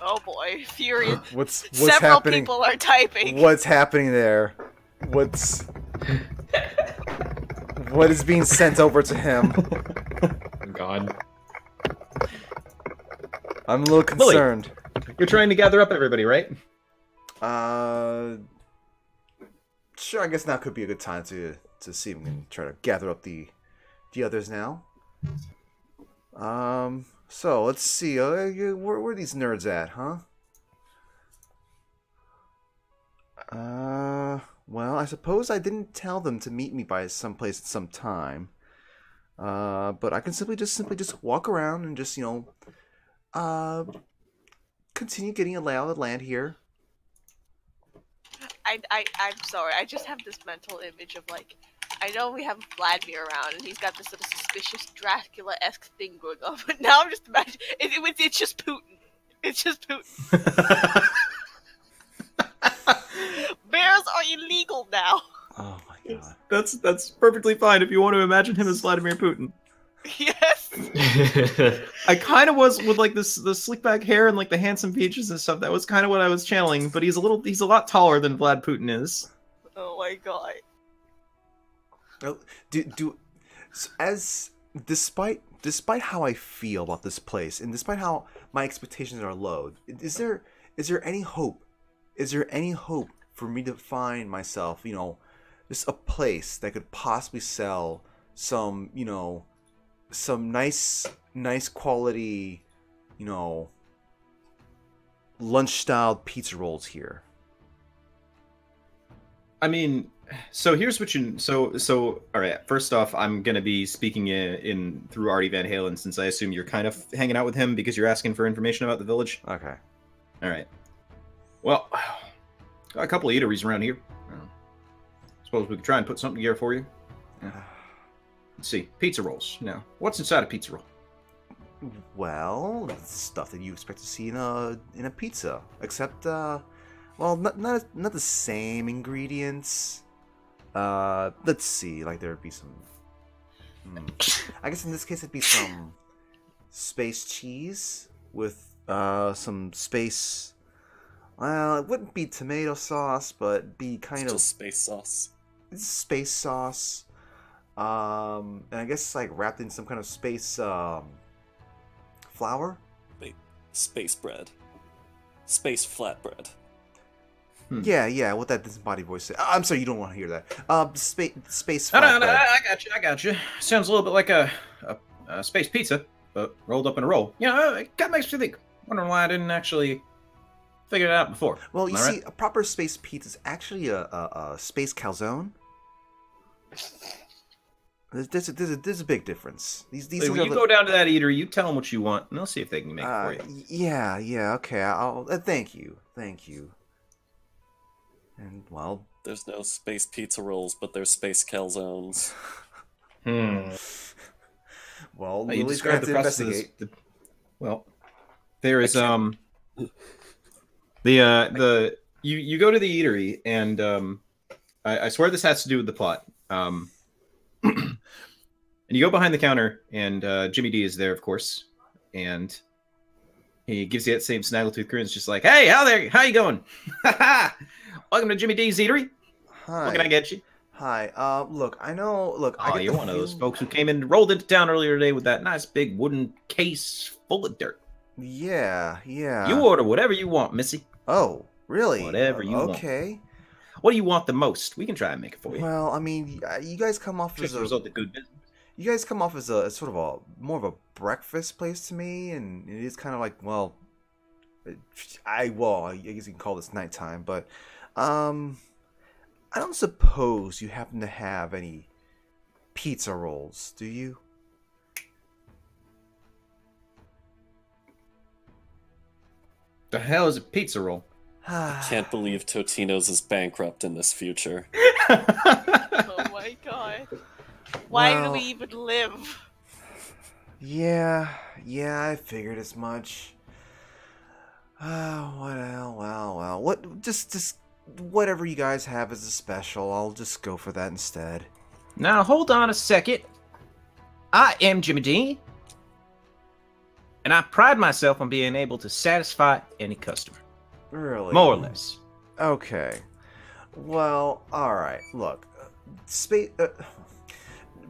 Oh boy, furious. What's Several happening? people are typing. What's happening there? What is being sent over to him? Oh, God. I'm a little concerned. You're trying to gather up everybody, right? Sure. I guess now could be a good time to see if we can try to gather up the others now. So let's see. Where are these nerds at, huh? Well, I suppose I didn't tell them to meet me by someplace at some time. But I can simply just walk around and just, continue getting a lay of the land here. I'm sorry. I just have this mental image of, like, I know we have Vladimir around, and he's got this sort of suspicious Dracula-esque thing going on, but now I'm just imagining it's just Putin. It's just Putin. Bears are illegal now. Oh my god. That's perfectly fine if you want to imagine him as Vladimir Putin. Yes. I kind of was with like the slick back hair and like the handsome features and stuff. That was kind of what I was channeling. But he's a lot taller than Vlad Putin is. Oh my god. Despite how I feel about this place, and despite how my expectations are low, is there any hope? Is there any hope for me to find myself, just a place that could possibly sell some, some nice quality, lunch-style pizza rolls here? I mean, so here's what you... So all right, first off, I'm going to be speaking in through Artie Van Halen, since I assume you're kind of hanging out with him because you're asking for information about the village. Okay. All right. Well, got a couple of eateries around here. Suppose we could try and put something together for you. Yeah. Let's see. Pizza rolls. Now, what's inside a pizza roll? Well, it's stuff that you expect to see in a pizza, except well, not the same ingredients. Let's see. Like there'd be some. I guess in this case it'd be some space cheese with some space. Well, it wouldn't be tomato sauce, but be kind of just space sauce. It's space sauce. And I guess like wrapped in some kind of space flour. Wait, space bread. Space flatbread. Yeah, what that disembodied voice said. I'm sorry, you don't want to hear that. Space No, flatbread. I got you. Sounds a little bit like a space pizza, but rolled up in a roll. It kind of makes me think. Wondering why I didn't actually figure it out before. Well, you see, a proper space pizza is actually a space calzone. There's a big difference. These when you go down to that eatery, you tell them what you want, and they'll see if they can make it for you. Yeah, okay. I'll thank you. And well, there's no space pizza rolls, but there's space calzones. Well, you Lily's going describe to the process. investigate. Well, there is you go to the eatery, and I swear this has to do with the plot. And you go behind the counter, and Jimmy D is there, of course, and he gives you that same snaggletooth grin. It's just like, "Hey, how you going? Welcome to Jimmy D's Eatery. Hi. What can I get you?" Hi. Look, I know. Look, I Oh, get you're the one of those feel- folks who came and rolled into town earlier today with that nice big wooden case full of dirt. Yeah, yeah. You order whatever you want, Missy. Oh, really? Whatever you want. Okay. What do you want the most? We can try and make it for you. Well, I mean, you guys come off Just as a a result of good business. you guys come off as a as sort of a more of a breakfast place to me, and it is kind of like, well, I guess you can call this nighttime, but I don't suppose you happen to have any pizza rolls, do you? The hell is a pizza roll? Can't believe Totino's is bankrupt in this future. Oh my god. Why do Well- we even live? Yeah, I figured as much. Well. What? Just whatever you guys have as a special, I'll just go for that instead. Now, hold on a second. I am Jimmy Dean, and I pride myself on being able to satisfy any customer. Really? More or less. Okay. Well, all right. Look,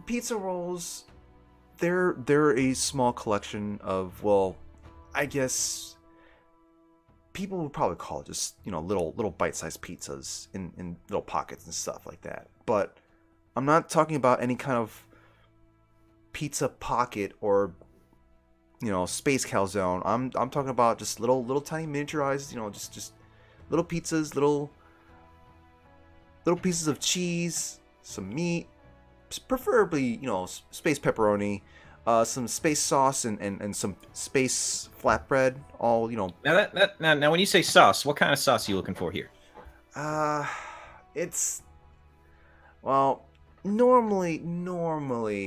pizza rolls. They're a small collection of, well, I guess people would probably call it just, little bite-sized pizzas in little pockets and stuff like that. But I'm not talking about any kind of pizza pocket or space calzone. I'm talking about just little tiny miniaturized, just little pizzas, little pieces of cheese, some meat, preferably space pepperoni, some space sauce, and some space flatbread. All Now when you say sauce, what kind of sauce are you looking for here? It's, well, normally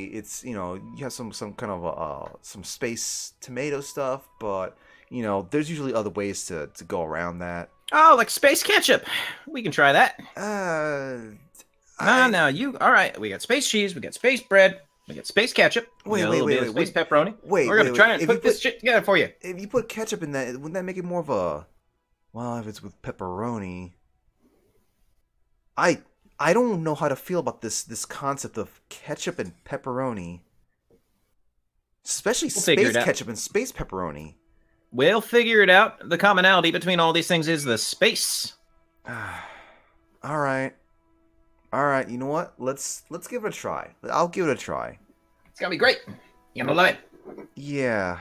it's you have some kind of some space tomato stuff, but there's usually other ways to go around that. Oh, like space ketchup. We can try that. No, you. All right, we got space cheese, we got space bread, we got space ketchup. We got a little bit of space pepperoni. We're gonna try and put this shit together for you. If you put ketchup in that, wouldn't that make it more of a? Well, if it's with pepperoni, I don't know how to feel about this concept of ketchup and pepperoni, especially space ketchup and space pepperoni. We'll figure it out. The commonality between all these things is the space. All right. You know what? Let's give it a try. I'll give it a try. It's gonna be great. You're gonna love it. Yeah.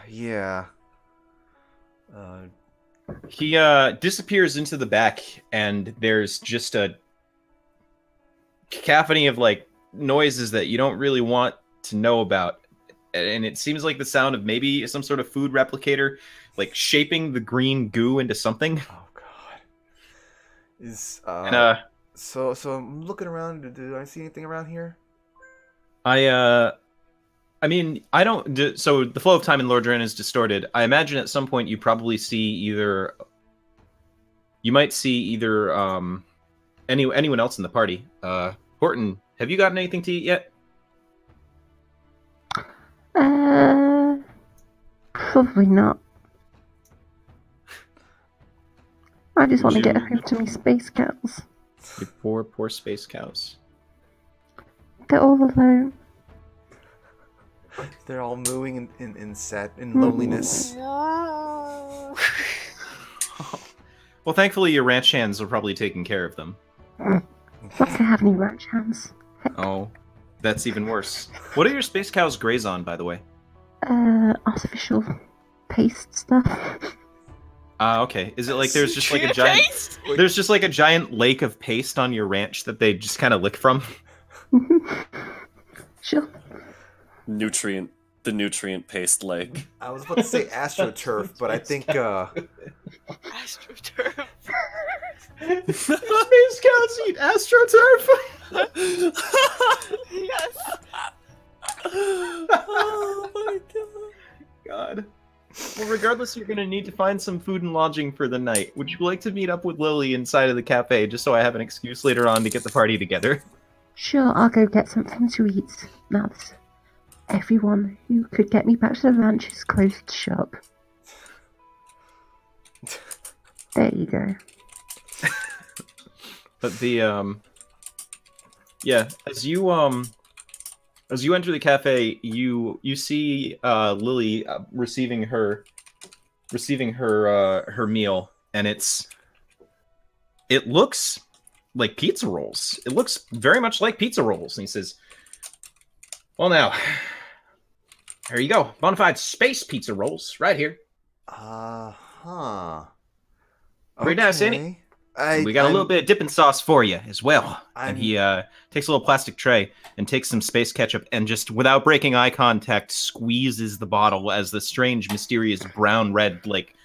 He disappears into the back, and there's just a cacophony of noises that you don't really want to know about, and it seems like the sound of maybe some sort of food replicator, shaping the green goo into something. Oh God. So I'm looking around. Do I see anything around here? I mean, I don't. So the flow of time in Lordran is distorted. I imagine at some point you probably see either. You might see either anyone else in the party. Horton, have you gotten anything to eat yet? Probably not. I just want to get home to me space cows. Your poor space cows. They're all alone. They're all mooing in loneliness. No. Well, thankfully your ranch hands are probably taking care of them. Not gonna have any ranch hands. Oh, that's even worse. What do your space cows graze on, by the way? Artificial paste stuff. Okay. Is it like there's just like a giant Paste? there's just like a giant lake of paste on your ranch that they just kind of lick from? Sure. The nutrient paste lake. I was about to say AstroTurf, but I think AstroTurf. Space cows eat AstroTurf. Yes. Oh my God. Well, regardless, you're going to need to find some food and lodging for the night. Would you like to meet up with Lily inside of the cafe, just so I have an excuse later on to get the party together? Sure, I'll go get something to eat. Now, everyone who could get me back to the ranch is closed shop. There you go. But the Yeah, as you enter the cafe, you see Lily receiving her her meal, and it looks like pizza rolls. It looks very much like pizza rolls. And he says, "Well, now, here you go, bonafide space pizza rolls, right here." Huh. Very nice, ain't it? Okay. We got a little bit of dipping sauce for you as well. I'm- And he takes a little plastic tray and takes some space ketchup and just, without breaking eye contact, squeezes the bottle as the strange, mysterious brown-red, like,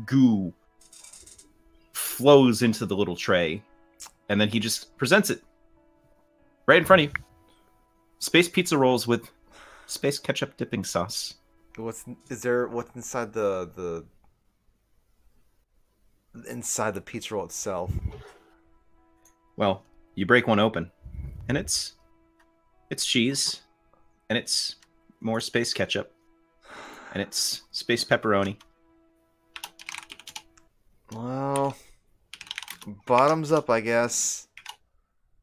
goo flows into the little tray. And then he just presents it right in front of you. Space pizza rolls with space ketchup dipping sauce. What's inside the inside the pizza roll itself? Well, you break one open, and it's cheese, and it's more space ketchup, and it's space pepperoni. Well, bottoms up, I guess.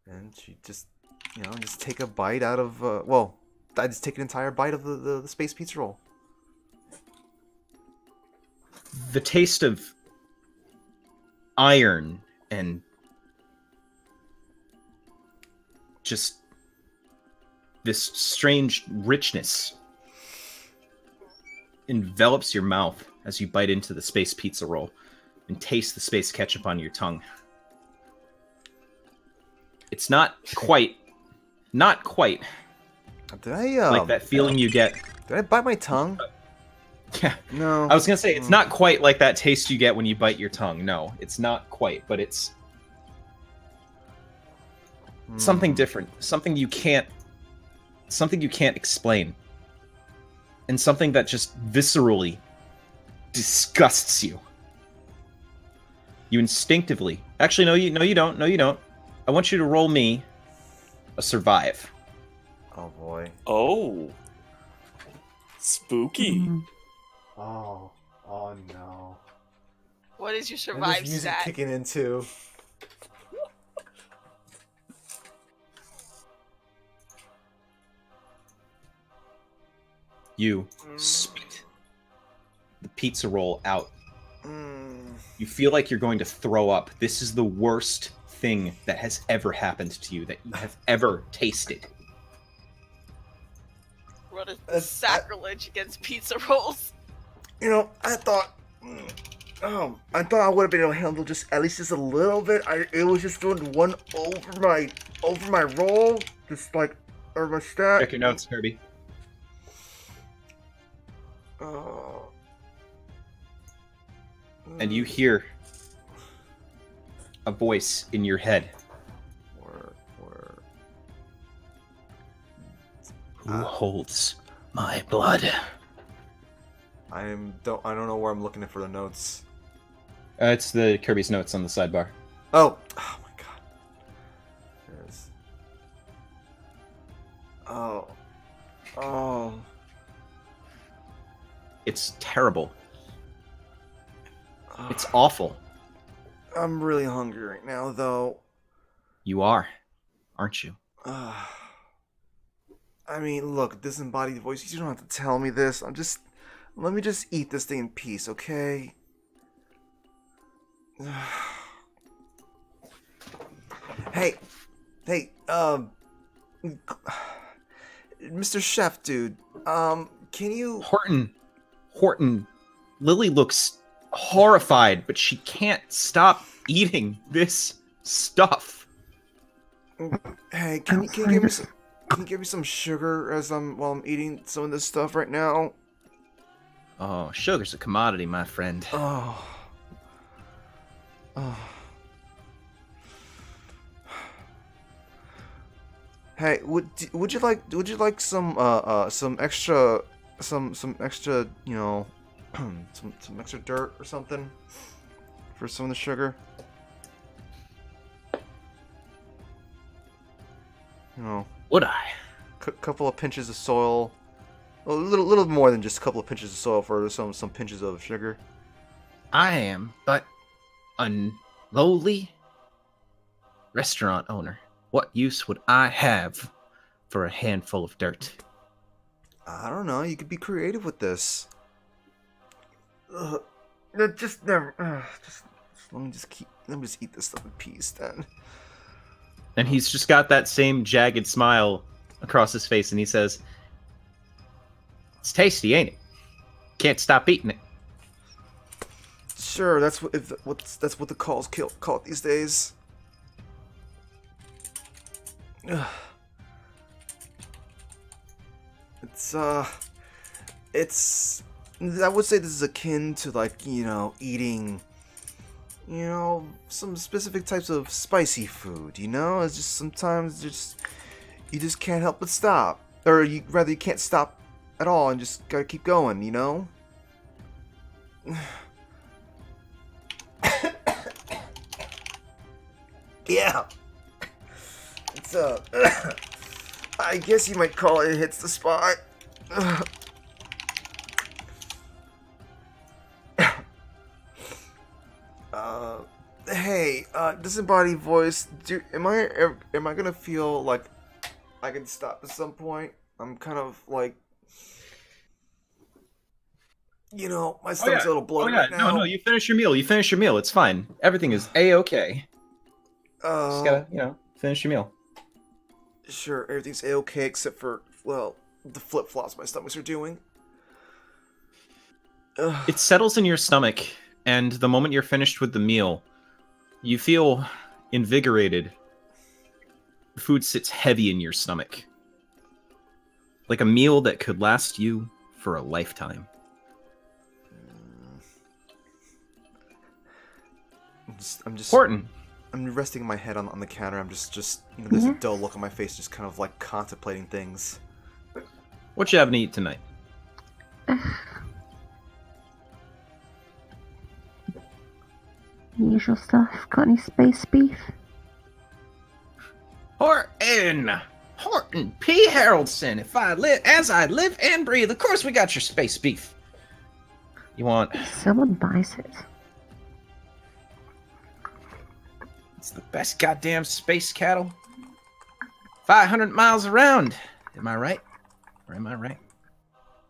And she just, just take a bite out of. Well, I just take an entire bite of the space pizza roll. The taste of iron and just this strange richness envelops your mouth as you bite into the space pizza roll and taste the space ketchup on your tongue. It's not quite Did I like that feeling you get. Did I bite my tongue? Yeah. No. I was gonna say it's not quite like that taste you get when you bite your tongue. No, it's not quite, but it's something different, something you can't explain, and something that just viscerally disgusts you. You instinctively, actually, no, you don't. I want you to roll me a survive. Oh boy. Oh. Spooky. Oh no. What is your And survive this music stat? kicking in too. You spit the pizza roll out. Mm. You feel like you're going to throw up. This is the worst thing that has ever happened to you, that you have ever tasted. What a sacrilege against pizza rolls. I thought I would have been able to handle just at least a little bit. It was just doing one over my roll, just like over my stat. Check your notes, Kirby. And you hear a voice in your head. Who holds my blood? I don't know where I'm looking for the notes. It's the Kirby's notes on the sidebar. Oh my god. There's. Oh. It's terrible. It's awful. I'm really hungry right now, though. You are, aren't you? I mean, look, disembodied voice. You don't have to tell me this. Let me just eat this thing in peace, okay? Hey, Mr. Chef, dude. Can you? Horton. Lily looks horrified, but she can't stop eating this stuff. Hey, can you give me some? Can you give me some sugar while I'm eating some of this stuff right now? Oh, sugar's a commodity, my friend. Oh. Hey, would you like some extra some extra some extra dirt or something for some of the sugar? Would I? Couple of pinches of soil, a little more than just a couple of pinches of soil for some pinches of sugar. I am but a lowly restaurant owner. What use would I have for a handful of dirt? I don't know. You could be creative with this. Just never. Let me just eat this stuff in peace, then. And he's just got that same jagged smile across his face, and he says, "It's tasty, ain't it? Can't stop eating it." Sure, that's what the call it these days. It's I would say this is akin to, like, eating, some specific types of spicy food, It's just sometimes you just can't help but stop. Or you can't stop at all and just gotta keep going, Yeah. It's, I guess you might call it hits the spot. Hey, disembodied voice, am I gonna feel like I can stop at some point? I'm kind of like, my stomach's a little bloated right now. No, you finish your meal. It's fine. Everything is A-okay. Just gotta, finish your meal. Sure, everything's A-okay except for, well, the flip-flops my stomachs are doing. It settles in your stomach, and the moment you're finished with the meal, you feel invigorated. The food sits heavy in your stomach. Like a meal that could last you for a lifetime. I'm just Horton. I'm resting my head on the counter. I'm just there's a dull look on my face, just kind of like contemplating things. What you having to eat tonight? Usual stuff. Got any space beef? Horton P. Harrelson. As I live and breathe, of course we got your space beef. You want? Someone buys it. It's the best goddamn space cattle. 500 miles around. Am I right? Or am I right?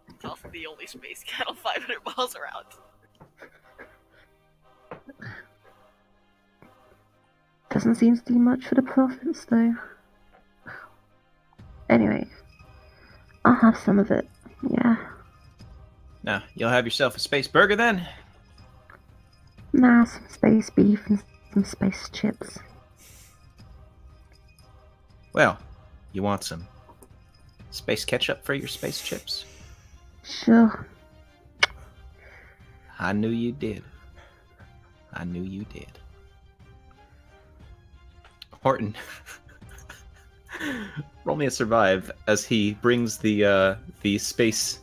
It's also the only space cattle 500 miles around. Doesn't seem to do much for the profits, though. Anyway, I'll have some of it. Yeah. Now, you'll have yourself a space burger then? Nah, some space beef and some space chips. Well, you want some space ketchup for your space chips? Sure. I knew you did. I knew you did. Horton, roll me a survive as he brings the space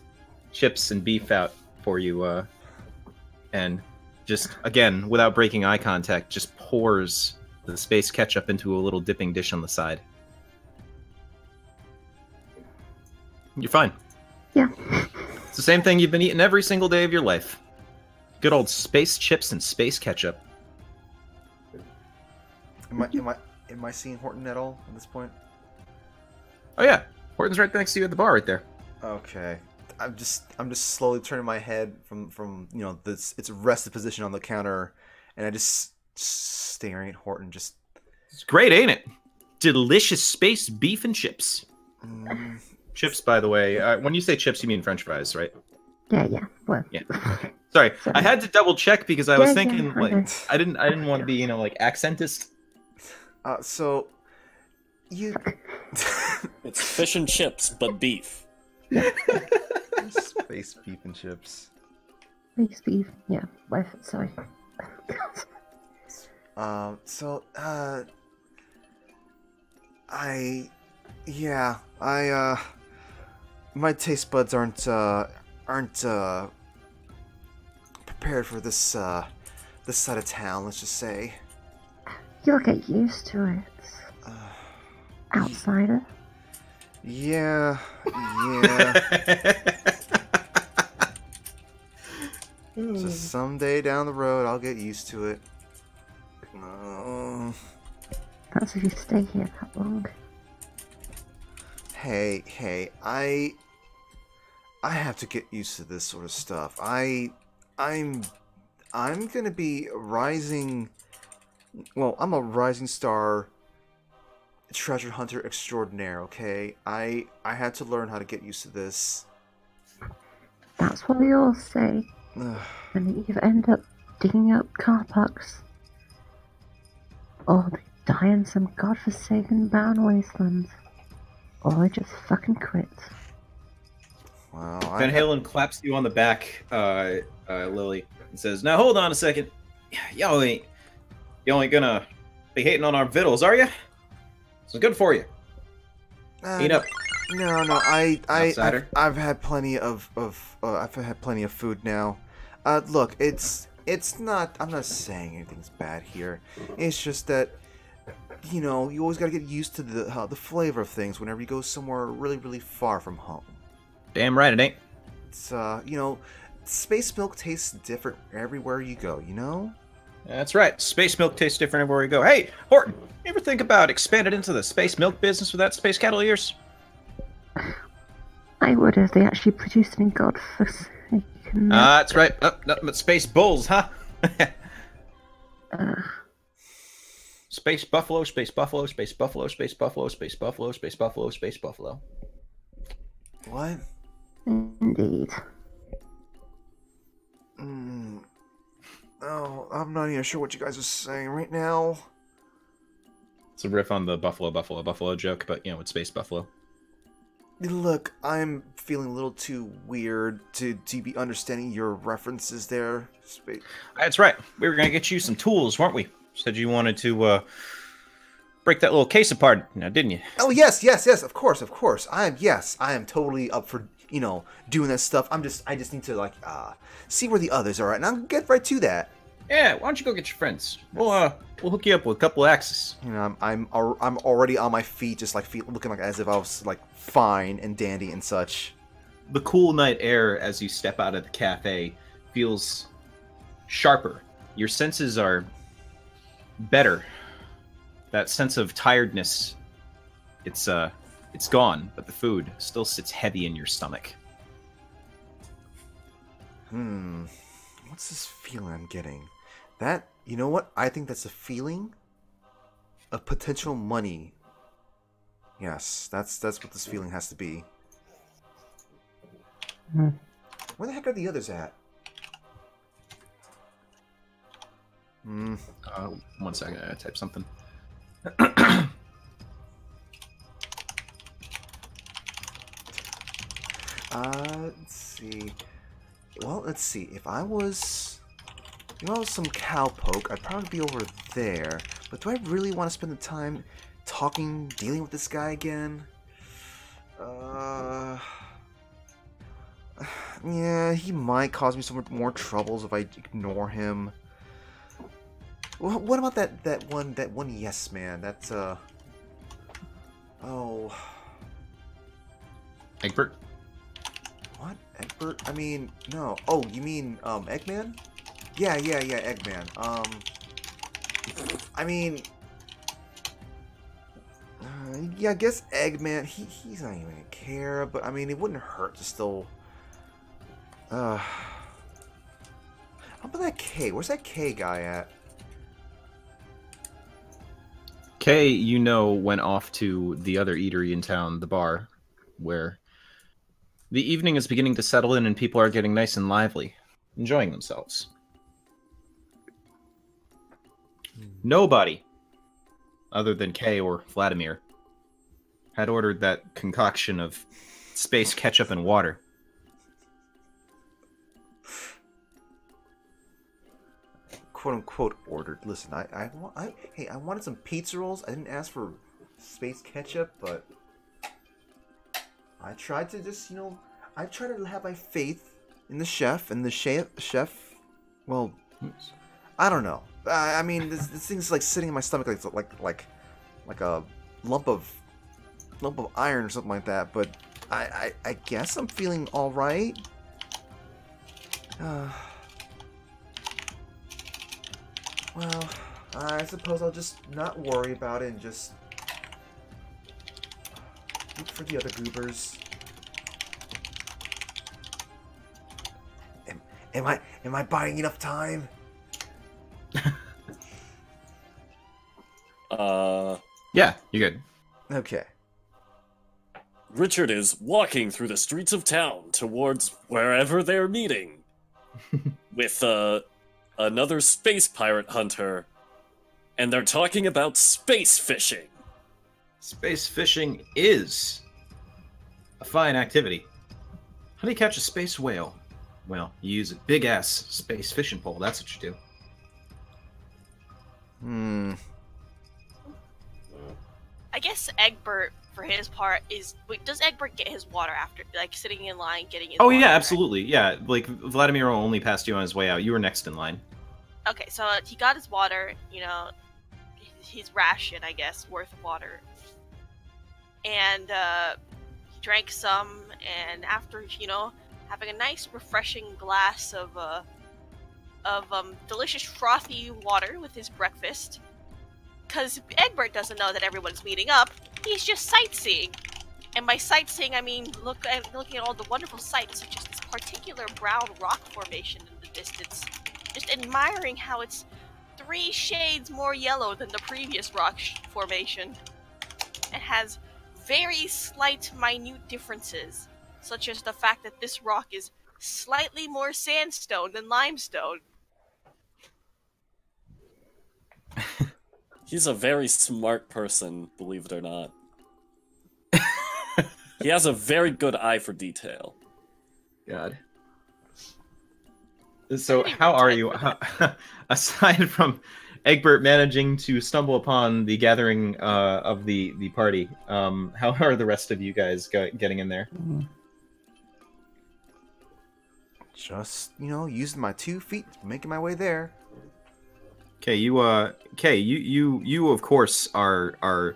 chips and beef out for you, and just, again, without breaking eye contact, just pours the space ketchup into a little dipping dish on the side. You're fine. Yeah. It's the same thing you've been eating every single day of your life. Good old space chips and space ketchup. Am I seeing Horton at all at this point? Oh yeah, Horton's right next to you at the bar right there. Okay. I'm just slowly turning my head from its rested position on the counter, and I just staring at Horton. Just It's great, ain't it? Delicious space beef and chips. Chips, by the way. When you say chips, you mean French fries, right? Yeah. Well. Yeah. Sorry, I had to double check because I was thinking I know. I didn't want to be accentist. So you It's fish and chips, but beef. space beef and chips. Space beef. Yeah. Sorry. My taste buds aren't prepared for this side of town. Let's just say. You'll get used to it. Outsider. Yeah. Just someday down the road, I'll get used to it. That's if you stay here that long. Hey, I have to get used to this sort of stuff. I'm gonna be rising. Well, I'm a rising star treasure hunter extraordinaire. Okay, I had to learn how to get used to this. That's what they all say. And you end up digging up car parks. Or they die in some godforsaken barren wasteland. Or they just fucking quit. Wow. Van Halen claps you on the back, Lily, and says, "Now hold on a second. Y'all ain't gonna be hating on our vittles, are you? This is good for you. Eat up." No. Outsider. I've had plenty of food now. Look, it's not. I'm not saying anything's bad here. It's just that, you always gotta get used to the flavor of things whenever you go somewhere really, really far from home. Damn right it ain't. It's space milk tastes different everywhere you go. That's right. Space milk tastes different everywhere you go. Hey, Horton, you ever think about expanding into the space milk business with that space cattle of yours? I would if they actually produced any godforsaken milk. That's right. Nothing but space bulls, huh? Space buffalo, space buffalo, space buffalo, space buffalo, space buffalo, space buffalo, space buffalo. What? Indeed. Oh, I'm not even sure what you guys are saying right now. It's a riff on the buffalo joke, but, with space buffalo. Look, I'm feeling a little too weird to be understanding your references there. That's right. We were going to get you some tools, weren't we? Said you wanted to break that little case apart now, didn't you? Oh, yes, of course. I am totally up for, doing that stuff. I just need to, see where the others are at, and I'll get right to that. Yeah, why don't you go get your friends? We'll hook you up with a couple of axes. I'm already on my feet, just looking as if I was fine and dandy and such. The cool night air as you step out of the cafe feels sharper. Your senses are better. That sense of tiredness, it's gone, but the food still sits heavy in your stomach. What's this feeling I'm getting? That, you know what? I think that's a feeling of potential money. Yes, that's what this feeling has to be. Where the heck are the others at? 1 second, I gotta type something. Let's see. Well, let's see. If I was some cowpoke, I'd probably be over there. But do I really want to spend the time dealing with this guy again? Yeah, he might cause me some more troubles if I ignore him. Well, what about that one yes man? That's oh, Egbert? What? Egbert? I mean, no. Oh, you mean Eggman? Yeah, Eggman. I mean, yeah, I guess Eggman. He's not even gonna care, but I mean, it wouldn't hurt to still. How about that K? Where's that K guy at? Kay, went off to the other eatery in town, the bar, where the evening is beginning to settle in and people are getting nice and lively, enjoying themselves. Nobody, other than Kay or Vladimir, had ordered that concoction of space ketchup and water. "Quote unquote" ordered. Listen, I wanted some pizza rolls. I didn't ask for space ketchup, but I tried to just, I tried to have my faith in the chef, and the chef. Well, I don't know. I mean, this thing's sitting in my stomach like a lump of iron or something like that. But I guess I'm feeling all right. Well, I suppose I'll just not worry about it and just look for the other goobers. Am I buying enough time? Yeah, you're good. Okay. Richard is walking through the streets of town towards wherever they're meeting with another space pirate hunter, and they're talking about space fishing. Space fishing is a fine activity. How do you catch a space whale? Well, you use a big-ass space fishing pole. That's what you do. I guess Egbert, for his part, is... Wait, does Egbert get his water after, like, sitting in line, getting his water? Yeah, absolutely. Yeah, like, Vladimir only passed you on his way out. You were next in line. Okay, so he got his water, his ration, I guess, worth of water. And, he drank some, and after, having a nice, refreshing glass of delicious, frothy water with his breakfast... Because Egbert doesn't know that everyone's meeting up. He's just sightseeing. And by sightseeing, I mean looking at all the wonderful sights, such as this particular brown rock formation in the distance. Just admiring how it's 3 shades more yellow than the previous rock formation. It has very slight, minute differences, such as the fact that this rock is slightly more sandstone than limestone. He's a very smart person, believe it or not. He has a very good eye for detail. God. So, how are you? Aside from Egbert managing to stumble upon the gathering of the party, how are the rest of you guys getting in there? Just, using my 2 feet, making my way there. Okay, you of course are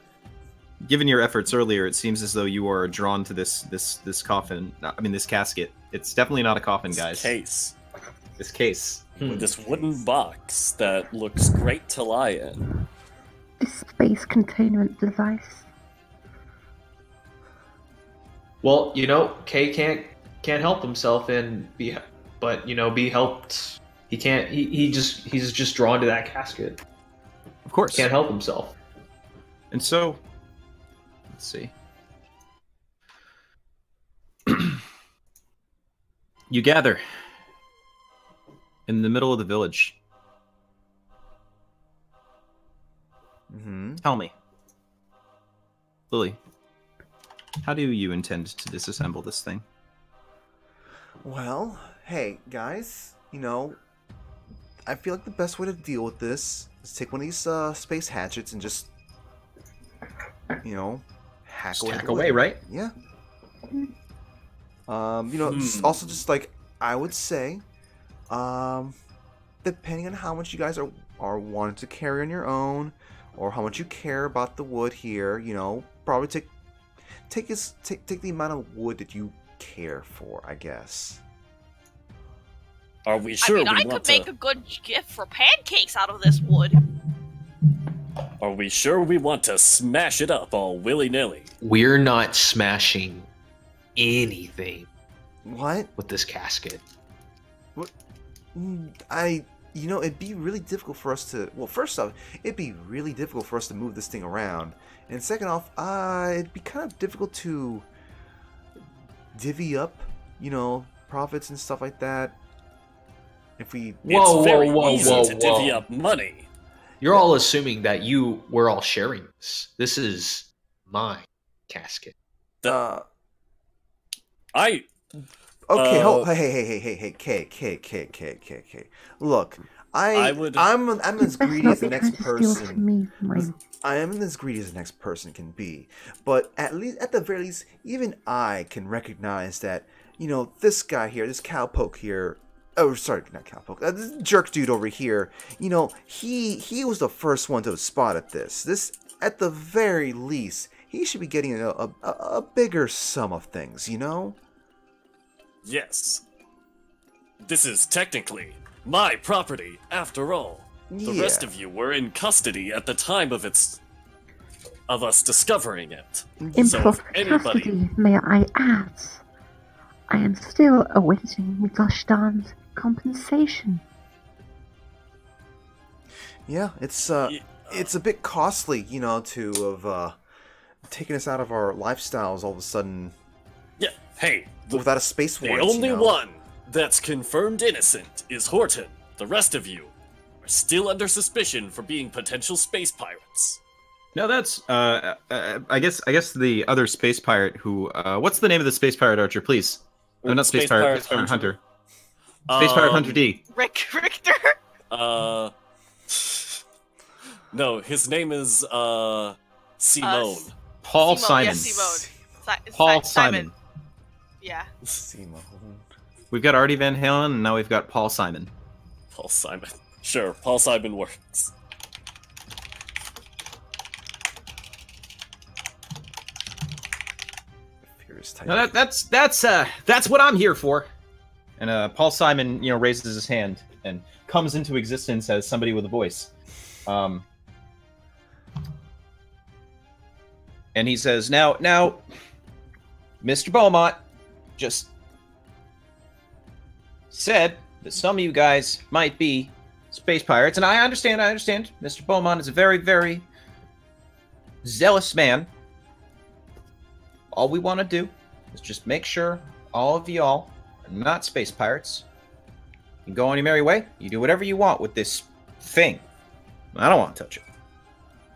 given your efforts earlier. It seems as though you are drawn to this coffin. I mean, this casket. It's definitely not a coffin, guys. This case. With this wooden box that looks great to lie in. A space containment device. Well, Kay can't help himself and be helped. He can't. He's just drawn to that casket. Of course, can't help himself. And so, let's see. You gather in the middle of the village. Mm-hmm. Tell me, Lily, how do you intend to disassemble this thing? Well, hey guys, I feel like the best way to deal with this is take one of these space hatchets and just, hack away, right? Yeah. Also just like I would say, depending on how much you guys are wanting to carry on your own, or how much you care about the wood here, probably take the amount of wood that you care for, I guess. Are we sure I could make a good gift for pancakes out of this wood. Are we sure we want to smash it up all willy-nilly? We're not smashing anything. What? With this casket. What? It'd be really difficult for us to... Well, first off, it'd be really difficult for us to move this thing around. And second off, it'd be kind of difficult to divvy up, profits and stuff like that. If we... It's very easy to divvy up money. You're all assuming that we're all sharing this. This is my casket. Okay, hey, K. Look, I'm as greedy as the next person. I am as greedy as the next person can be. But at the very least, even I can recognize that, this guy here, this cowpoke here. Oh, sorry, not cowpoke. This jerk dude over here. He was the first one to spot at this. This, at the very least, he should be getting a bigger sum of things. Yes. This is technically my property, after all. The rest of you were in custody at the time of us discovering it. In So if custody, may I add, I am still awaiting gosh darned compensation. Yeah, it's a bit costly, to have taken us out of our lifestyles all of a sudden. Yeah, hey, without a space the warrant. only one that's confirmed innocent is Horton. The rest of you are still under suspicion for being potential space pirates. No, that's I guess the other space pirate who what's the name of the space pirate, Archer, please? Oh, not space pirate, Space Pirate Hunter. Space Pirate Hunter D. Richter. No, his name is Simone. Paul Simon. Yeah, Simone. Paul Simon. Yeah. Simone. We've got Artie Van Halen, and now we've got Paul Simon. Paul Simon. Sure, Paul Simon works. No, that's what I'm here for. And Paul Simon, raises his hand and comes into existence as somebody with a voice. And he says, now, Mr. Beaumont just said that some of you guys might be space pirates, and I understand. Mr. Beaumont is a very, very zealous man. All we want to do is just make sure all of y'all are not space pirates. You go on your merry way. You do whatever you want with this thing. I don't want to touch it.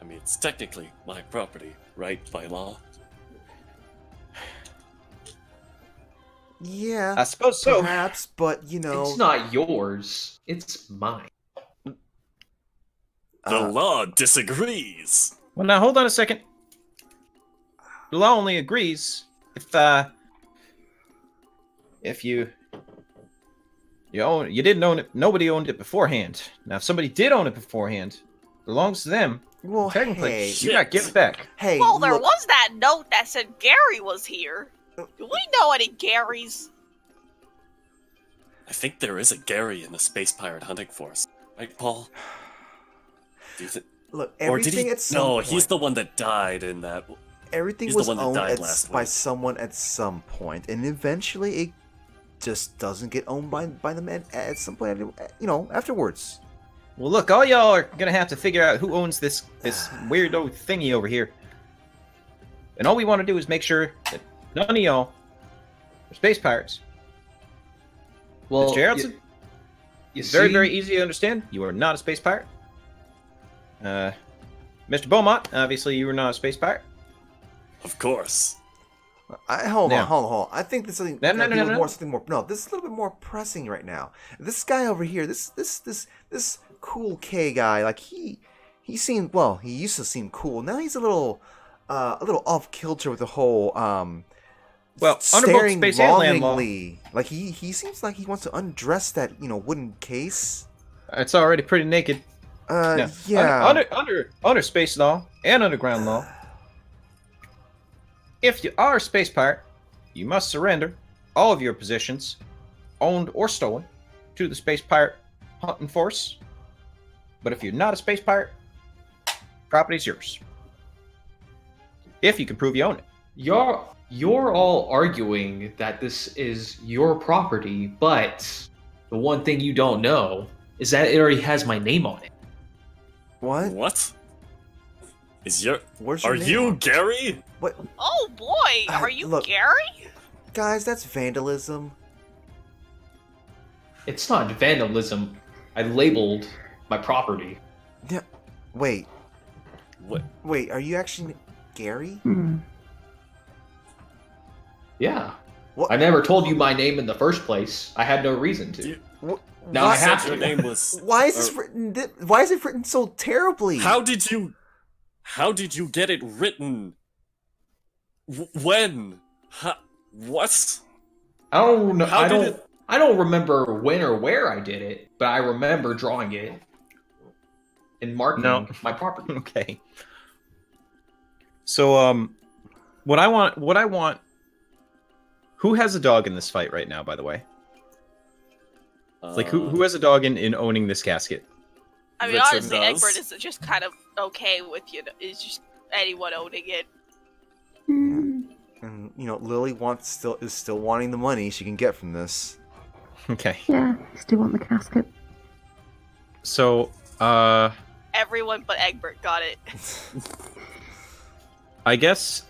I mean, it's technically my property, right, by law? Yeah, I suppose so. Perhaps, but It's not yours. It's mine. The law disagrees. Well, now hold on a second. The law only agrees if you didn't own it. Nobody owned it beforehand. Now, if somebody did own it beforehand, it belongs to them. Well, technically, hey, you got to give it back. Hey, Well, there look, was that note that said Gary was here. Do we know any Garys? I think there is a Gary in the space pirate hunting force, right, Paul? Do you look, or did everything he? at some No, point, he's the one that died in that. everything he's was the one that owned died last by week. someone at some point, and eventually it just doesn't get owned by the man at some point. Afterwards. Well, look, all y'all are gonna have to figure out who owns this weirdo thingy over here. And all we want to do is make sure that none of y'all are space pirates. Well, Mr. Harrelson, it's very, very easy to understand. You are not a space pirate. Mr. Beaumont, obviously you are not a space pirate. Of course. Hold on. I think this is something No. something more. No, this is a little bit more pressing right now. This guy over here, this cool K guy, like he seemed he used to seem cool. Now he's a little off kilter with the whole under both staring space and land law. longingly. Like he seems like he wants to undress that wooden case. It's already pretty naked. Yeah. Under space law and underground law, if you are a space pirate, you must surrender all of your possessions, owned or stolen, to the space pirate hunting force. But if you're not a space pirate, property's yours. If you can prove you own it. You're all arguing that this is your property, but the one thing you don't know is that it already has my name on it. What? What? Where's your Are name you on? Gary? What? Oh boy, are you look. Gary? Guys, that's vandalism. It's not vandalism. I labeled my property. Yeah. Wait. What? Wait, are you actually Gary? Yeah. What? I never told you my name in the first place. I had no reason to. Now I have Your to. name was. Why is this written? Why is it written so terribly? How did you get it written? When? What? I don't know. How did it? I don't remember when or where I did it, but I remember drawing it and marking my property. Okay. So, what I want. Who has a dog in this fight right now? By the way, like who has a dog in owning this casket? I mean, Richard honestly, does. Egbert is just kind of okay with is just anyone owning it. Hmm. And Lily is still wanting the money she can get from this. Okay. Yeah, I still want the casket. So, Everyone but Egbert got it. I guess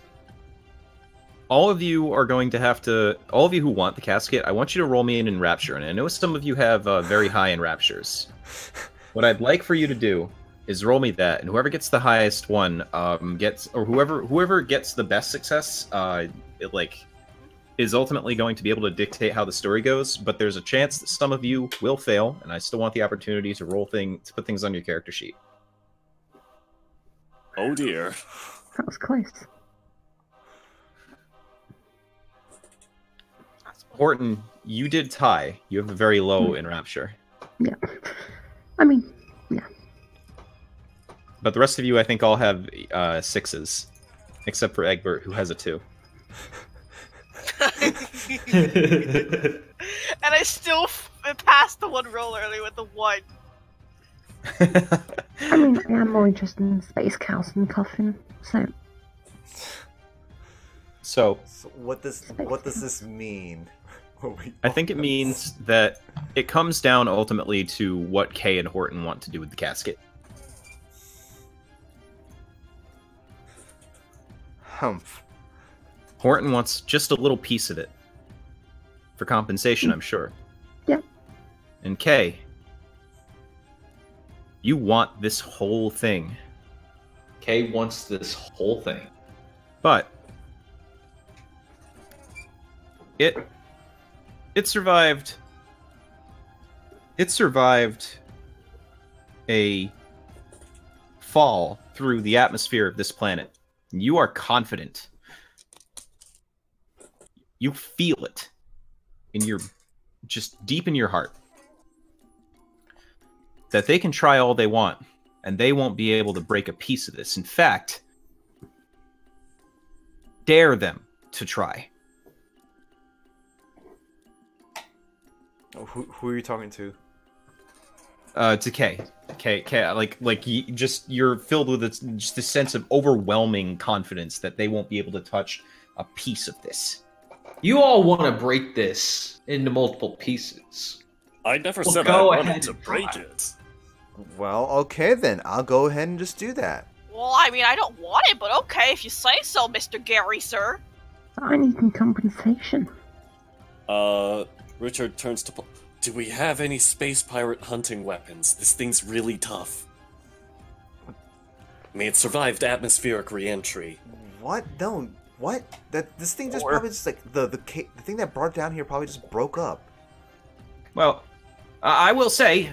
all of you are going to have to. All of you who want the casket, I want you to roll me in Enrapture, and I know some of you have very high Enraptures. What I'd like for you to do is roll me that, and whoever gets the highest one gets, or whoever gets the best success, is ultimately going to be able to dictate how the story goes. But there's a chance that some of you will fail, and I still want the opportunity to put things on your character sheet. Oh dear. That was close. Horton, you did tie. You have a very low Enrapture. Yeah. I mean, yeah. But the rest of you, I think, all have 6s. Except for Egbert, who has a 2. And I still passed the one roll earlier with the 1. I mean, I am more interested in Space Cows than Coffin, so... So, what does this mean? I think it means that it comes down ultimately to what Kay and Horton want to do with the casket. Humph. Horton wants just a little piece of it. For compensation, I'm sure. Yeah. And Kay, you want this whole thing. Kay wants this whole thing. But it survived. It survived a fall through the atmosphere of this planet. You are confident. You feel it in your, just deep in your heart, that they can try all they want, and they won't be able to break a piece of this. In fact, dare them to try. Oh, who are you talking to? To Kay. Kay, you're filled with just this sense of overwhelming confidence that they won't be able to touch a piece of this. You all want to break this into multiple pieces. I never Well, said I go wanted ahead to and break try. it. Well, okay then. I'll go ahead and just do that. Well, I mean, I don't want it, but okay, if you say so, Mr. Gary, sir. I need some compensation. Richard turns to... Do we have any space pirate hunting weapons? This thing's really tough. I mean, it survived atmospheric re-entry. What? No. What? This thing just Or- probably just like the thing that brought it down here probably just broke up. Well, I will say,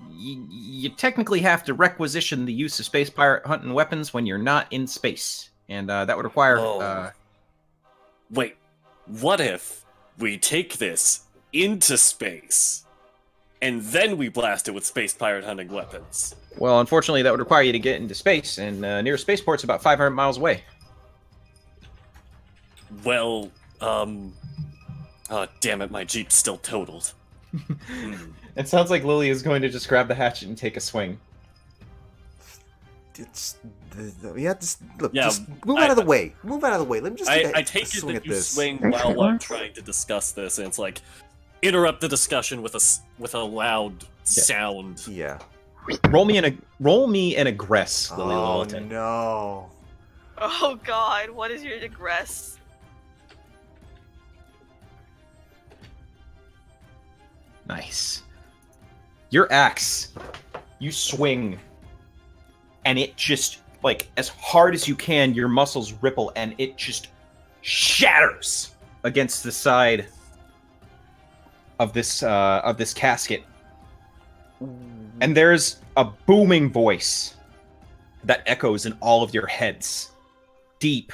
you technically have to requisition the use of space pirate hunting weapons when you're not in space. And that would require... Oh. Wait, what if we take this into space, and then we blast it with space pirate hunting weapons? Well, unfortunately, that would require you to get into space, and nearest spaceport's about 500 miles away. Well, oh, damn it, my Jeep's still totaled. It sounds like Lily is going to just grab the hatchet and take a swing. It's yeah. Just look. Yeah, just move out of the way. Move out of the way. Let me just. I take take a it swing that at you this. swing Thanks, while I'm Lawrence. trying to discuss this, and it's like, interrupt the discussion with a loud sound. Yeah. Roll me an aggress, Lily Oh Lilliton. no. Oh god, what is your digress? Nice. Your axe, you swing, and it just, like, as hard as you can, your muscles ripple, and it just shatters against the side of this casket. And there's a booming voice that echoes in all of your heads. Deep.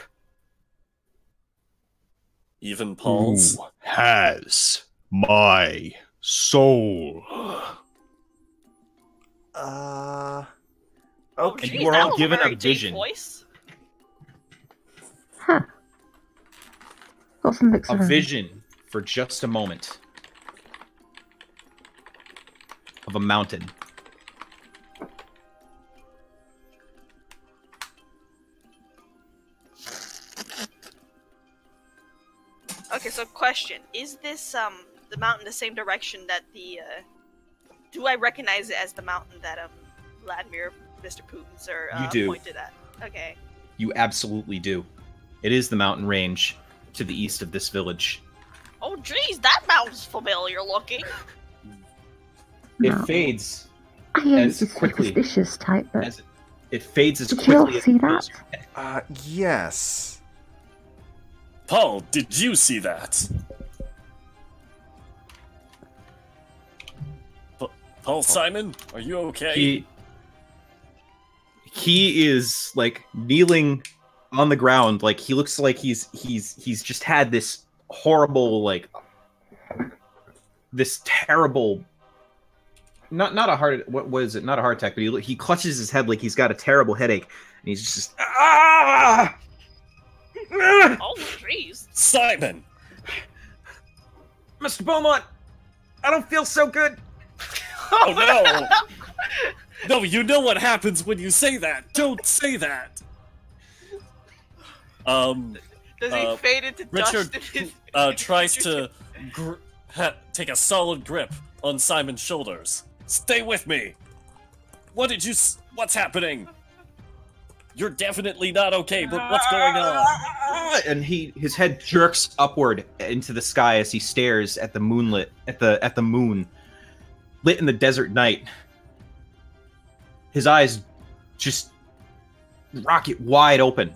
Even Paul's. Who has my soul? Oh, Okay. And geez, you are that all was given a very deep vision. Voice. Huh. Got some books A around. vision for just a moment. of a mountain. Okay, so question: is this the mountain the same direction that the do I recognize it as the mountain that Vladimir, Mr. Putin, sir, You do. pointed at? Okay. You absolutely do. It is the mountain range to the east of this village. Oh, geez, that mountain's familiar looking. It No. fades I ain't as the quickly superstitious type, but as it fades as did you all quickly as see it that? goes. Yes. Paul, did you see that? Paul Simon, are you okay? He is like kneeling on the ground, like he looks like he's just had this horrible, like this terrible, not a heart, what was it, not a heart attack, but he clutches his head like he's got a terrible headache, and he's just ah! Oh, jeez. Simon! Mr. Beaumont, I don't feel so good. Oh no! No, you know what happens when you say that. Don't say that. Does he fade into Richard dust? In his... tries to take a solid grip on Simon's shoulders. Stay with me. What's happening? You're definitely not okay, but what's going on? And his head jerks upward into the sky as he stares at the moonlit at the moon lit in the desert night. His eyes just rocket wide open.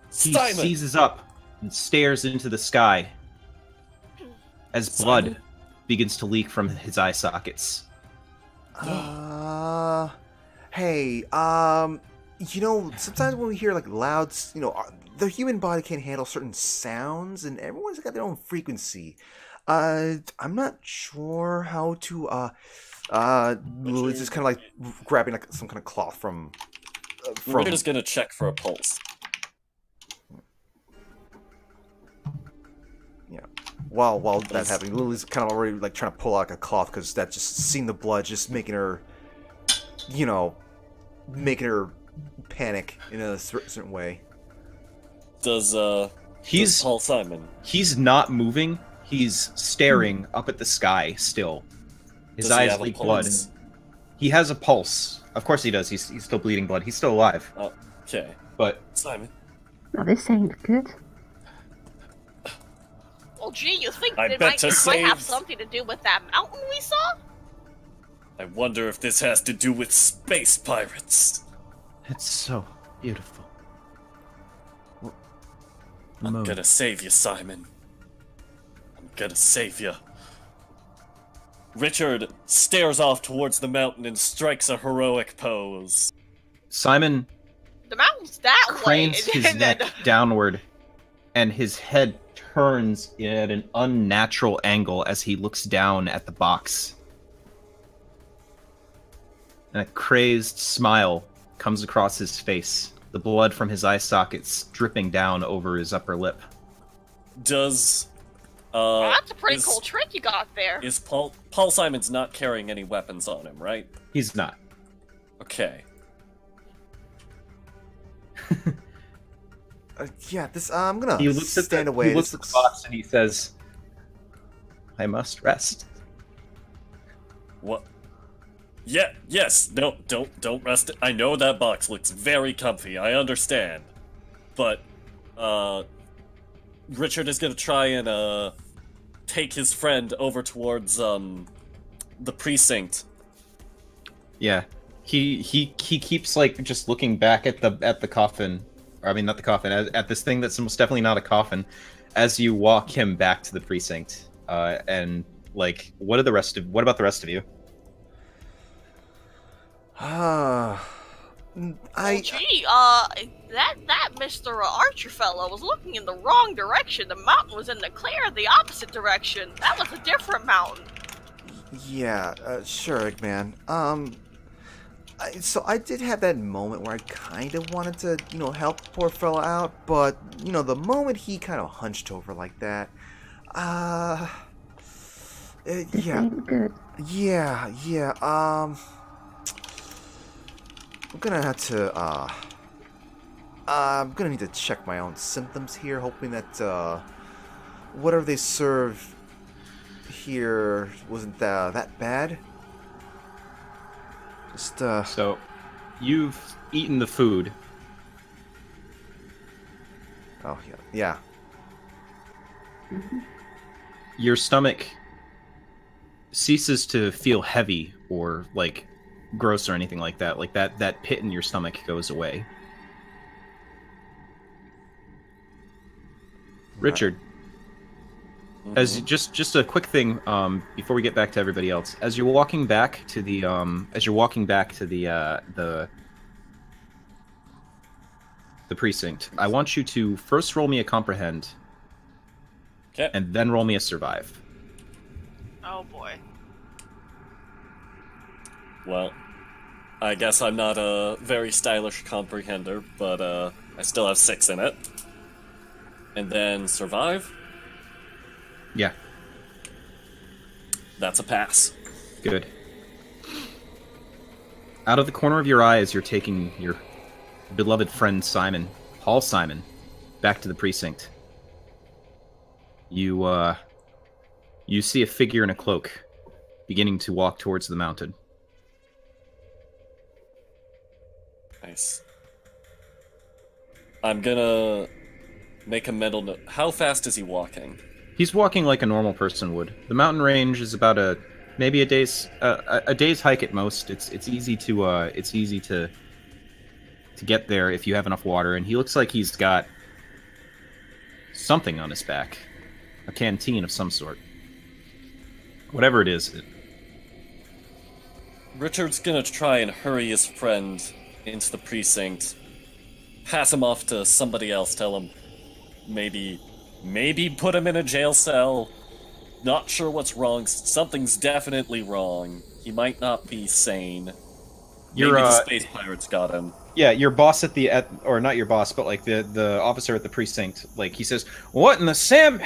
He Simon! seizes up and stares into the sky as blood Simon? begins to leak from his eye sockets. Hey, you know, sometimes when we hear like loud, you know, the human body can't handle certain sounds, and everyone's got their own frequency. I'm not sure how to, it's just kind of like grabbing like some kind of cloth from. We're just gonna check for a pulse. Yeah. While that's happening, Lily's kind of already like trying to pull out like a cloth because that's just seeing the blood just making her, you know, making her panic in a certain way. Does Paul Simon? He's not moving. He's staring up at the sky still. His Does he eyes have a leak blood. pulse? He has a pulse. Of course he does. He's still bleeding blood. He's still alive. Okay. But Simon. Now this ain't good. Well, gee, you think I it bet might to have save- something to do with that mountain we saw? I wonder if this has to do with space pirates. it's so beautiful. I'm gonna save you, Simon. I'm gonna save you. Richard stares off towards the mountain and strikes a heroic pose. Simon The mountain's that cranes way. his and then- neck downward, and his head turns at an unnatural angle as he looks down at the box. And a crazed smile comes across his face, the blood from his eye sockets dripping down over his upper lip. Does Well, that's a pretty is- cool trick you got there. Is Paul Simon's not carrying any weapons on him, right? He's not. Okay. Yeah, this. I'm gonna He looks at stand the, away. He looks at the box and he says, "I must rest." What? Yeah, yes, no, don't rest it. I know that box looks very comfy, I understand. But, Richard is gonna try and, take his friend over towards, the precinct. Yeah, he keeps like just looking back at the coffin. Or, I mean, not the coffin, at this thing that's most definitely not a coffin, as you walk him back to the precinct. And like, what about the rest of you? Well, gee, that Mr. Archer fellow was looking in the wrong direction. The mountain was in the clear, the opposite direction. That was a different mountain. Yeah, sure, Eggman. So I did have that moment where I kind of wanted to, you know, help the poor fella out, but, you know, the moment he kind of hunched over like that, This Yeah, ain't good. yeah. I'm gonna have to. I'm gonna need to check my own symptoms here, hoping that whatever they serve here wasn't that bad. Just So, you've eaten the food. Oh yeah. Your stomach ceases to feel heavy or like gross or anything like that. Like that pit in your stomach goes away. Richard, as just a quick thing before we get back to everybody else, as you're walking back to the the precinct, I want you to first roll me a comprehend, Okay. and then roll me a survive. Oh boy. Well, I guess I'm not a very stylish comprehender, but I still have 6 in it. And then survive? Yeah, That's a pass. good. Out of the corner of your eye, as you're taking your beloved friend Simon, Paul Simon, back to the precinct, you see a figure in a cloak beginning to walk towards the mountain. Nice. I'm gonna make a mental note. How fast is he walking? He's walking like a normal person would. The mountain range is about maybe a day's hike at most. It's easy to get there if you have enough water. And he looks like he's got something on his back, a canteen of some sort, whatever it is. Richard's gonna try and hurry his friend into the precinct, pass him off to somebody else, tell him maybe put him in a jail cell. Not sure what's wrong. Something's definitely wrong. He might not be sane. Maybe the space pirates got him. Yeah, your boss or not your boss, but like the officer at the precinct, like he says, "What in the Sam?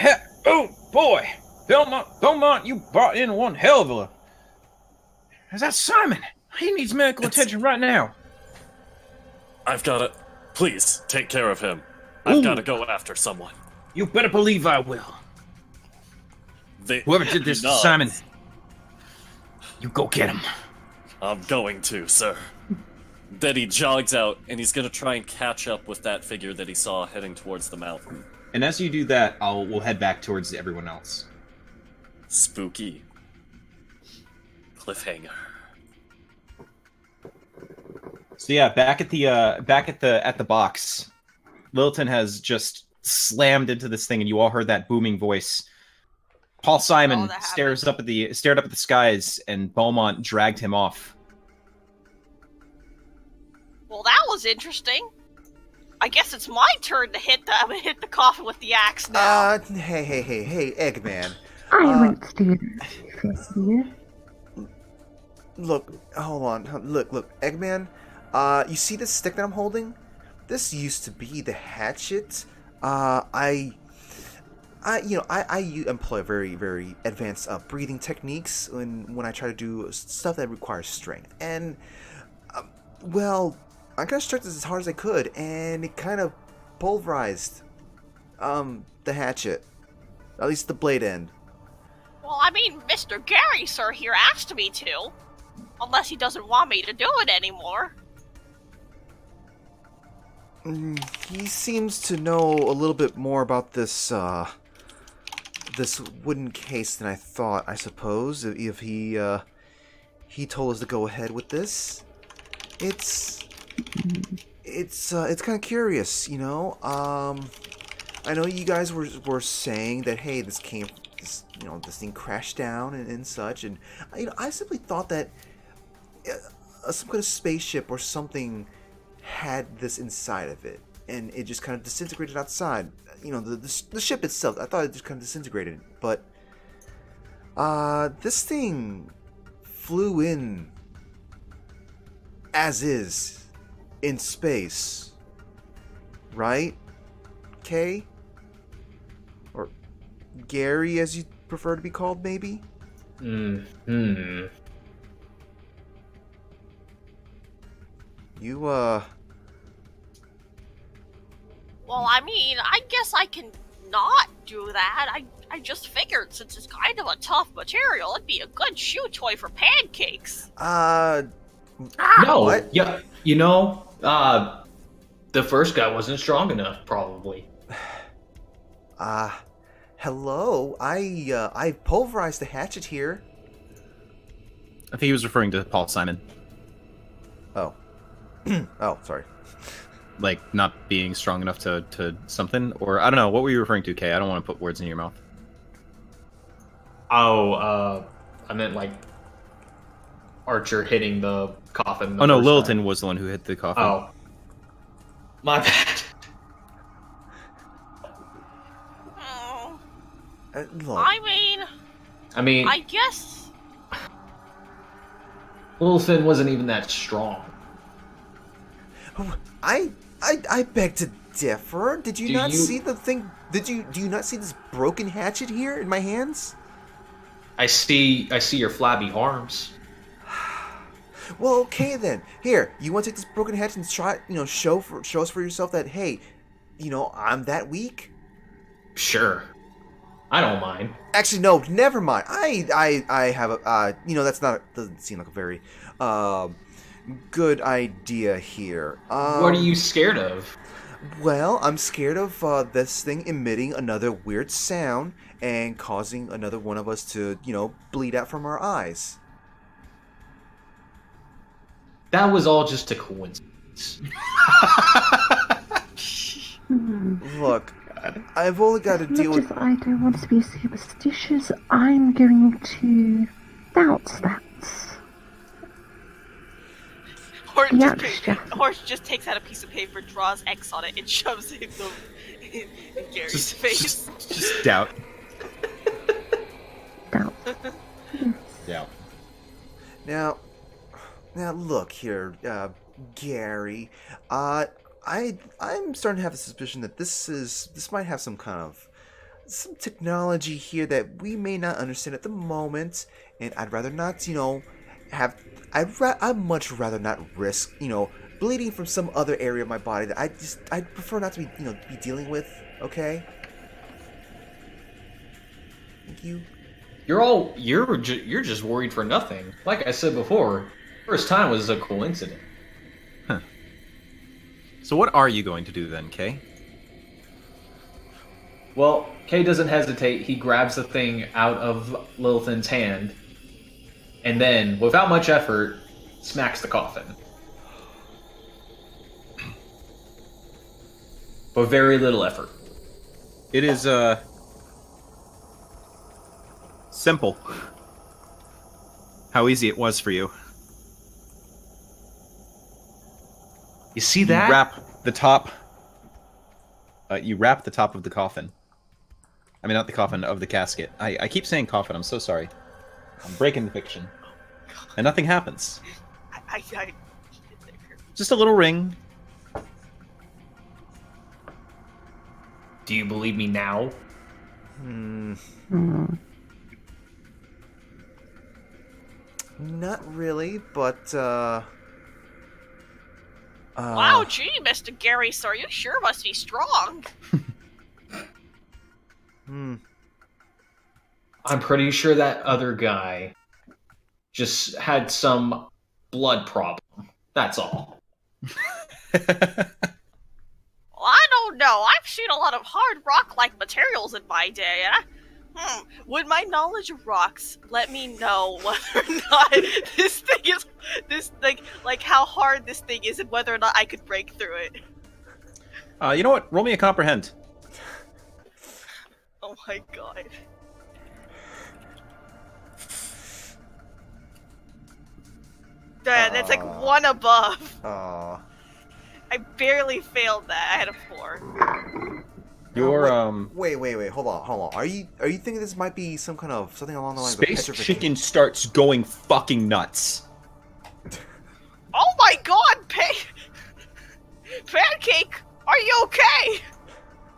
Oh boy, Belmont, you brought in one hell of a. Is that Simon? He needs medical attention right now." I've got it. Please take care of him. I've got to go after someone. You better believe I will. Whoever did this to Simon, you go get him. I'm going to, sir. Then he jogs out, and he's gonna try and catch up with that figure that he saw heading towards the mountain. And as you do that, we'll head back towards everyone else. Spooky. Cliffhanger. So yeah, back at the box, Littleton has just slammed into this thing, and you all heard that booming voice. Paul Simon stared up at the skies, and Beaumont dragged him off. Well, that was interesting. I guess it's my turn to hit the coffin with the axe now. Hey, Eggman. I went to do this here. Look, hold on. Look, Eggman. You see this stick that I'm holding? This used to be the hatchet. I employ very, very advanced breathing techniques when I try to do stuff that requires strength. And, well, I kind of struck this as hard as I could, and it kind of pulverized the hatchet. At least the blade end. Well, I mean, Mr. Gary, sir, here asked me to. Unless he doesn't want me to do it anymore. He seems to know a little bit more about this wooden case than I thought, I suppose. If he told us to go ahead with this. It's kind of curious, you know. I know you guys were saying that, hey, this thing crashed down and such, and I simply thought that some kind of spaceship or something had this inside of it, and it just kind of disintegrated outside. The ship itself, I thought it just kind of disintegrated, but this thing flew in as is in space, right? Kay? Or Gary, as you prefer to be called, maybe? Hmm. You, Well, I mean, I guess I can not do that. I just figured since it's kind of a tough material, it'd be a good shoe toy for pancakes. No. What? Yeah. The first guy wasn't strong enough, probably. hello? I pulverized the hatchet here. I think he was referring to Paul Simon. Oh. Oh, sorry. Like, not being strong enough to something? Or, I don't know, what were you referring to, Kay? I don't want to put words in your mouth. Oh, I meant like Archer hitting the coffin. Oh no, Lilton was the one who hit the coffin. Oh. My bad. Oh, Look, I mean, I guess. Lilton wasn't even that strong. I beg to differ. Did you not see the thing? Do you not see this broken hatchet here in my hands? I see your flabby arms. Well, okay then. Here, you want to take this broken hatchet and try, show us for yourself that, hey, I'm that weak? Sure. I don't mind. Actually, no, never mind. I have a, doesn't seem like a very, good idea here. What are you scared of? Well, I'm scared of this thing emitting another weird sound and causing another one of us to, bleed out from our eyes. That was all just a coincidence. Look, I've only got to deal with... I don't want to be superstitious, I'm going to doubt that. Horse just takes out a piece of paper, draws X on it, and shoves it in Gary's face. Just doubt. Doubt. Doubt. Now look here, Gary. I'm starting to have a suspicion that this might have some technology here that we may not understand at the moment, and I'd rather not, I'd much rather not risk, bleeding from some other area of my body that I'd prefer not to be, be dealing with. Okay. Thank you. You're just worried for nothing. Like I said before, first time was a coincidence. Huh. So what are you going to do then, Kay? Well, Kay doesn't hesitate. He grabs the thing out of Lilton's hand, and then, without much effort, smacks the coffin. With very little effort. It is, simple. How easy it was for you. You see that? You wrap the top of the coffin. I mean, not the coffin, of the casket. I keep saying coffin, I'm so sorry. I'm breaking the fiction. And nothing happens. Just a little ring. Do you believe me now? Not really, but, Wow, gee, Mr. Gary, sir, you sure must be strong. I'm pretty sure that other guy just had some blood problem. That's all. Well, I don't know. I've seen a lot of hard rock-like materials in my day, and would my knowledge of rocks let me know whether or not this thing, like how hard this thing is and whether or not I could break through it? You know what? Roll me a comprehend. Oh my god. That's like one above. I barely failed that. I had a 4. Your Wait, hold on. Are you thinking this might be something along the lines of Space Chicken starts going fucking nuts. Oh my god, Pancake, are you okay?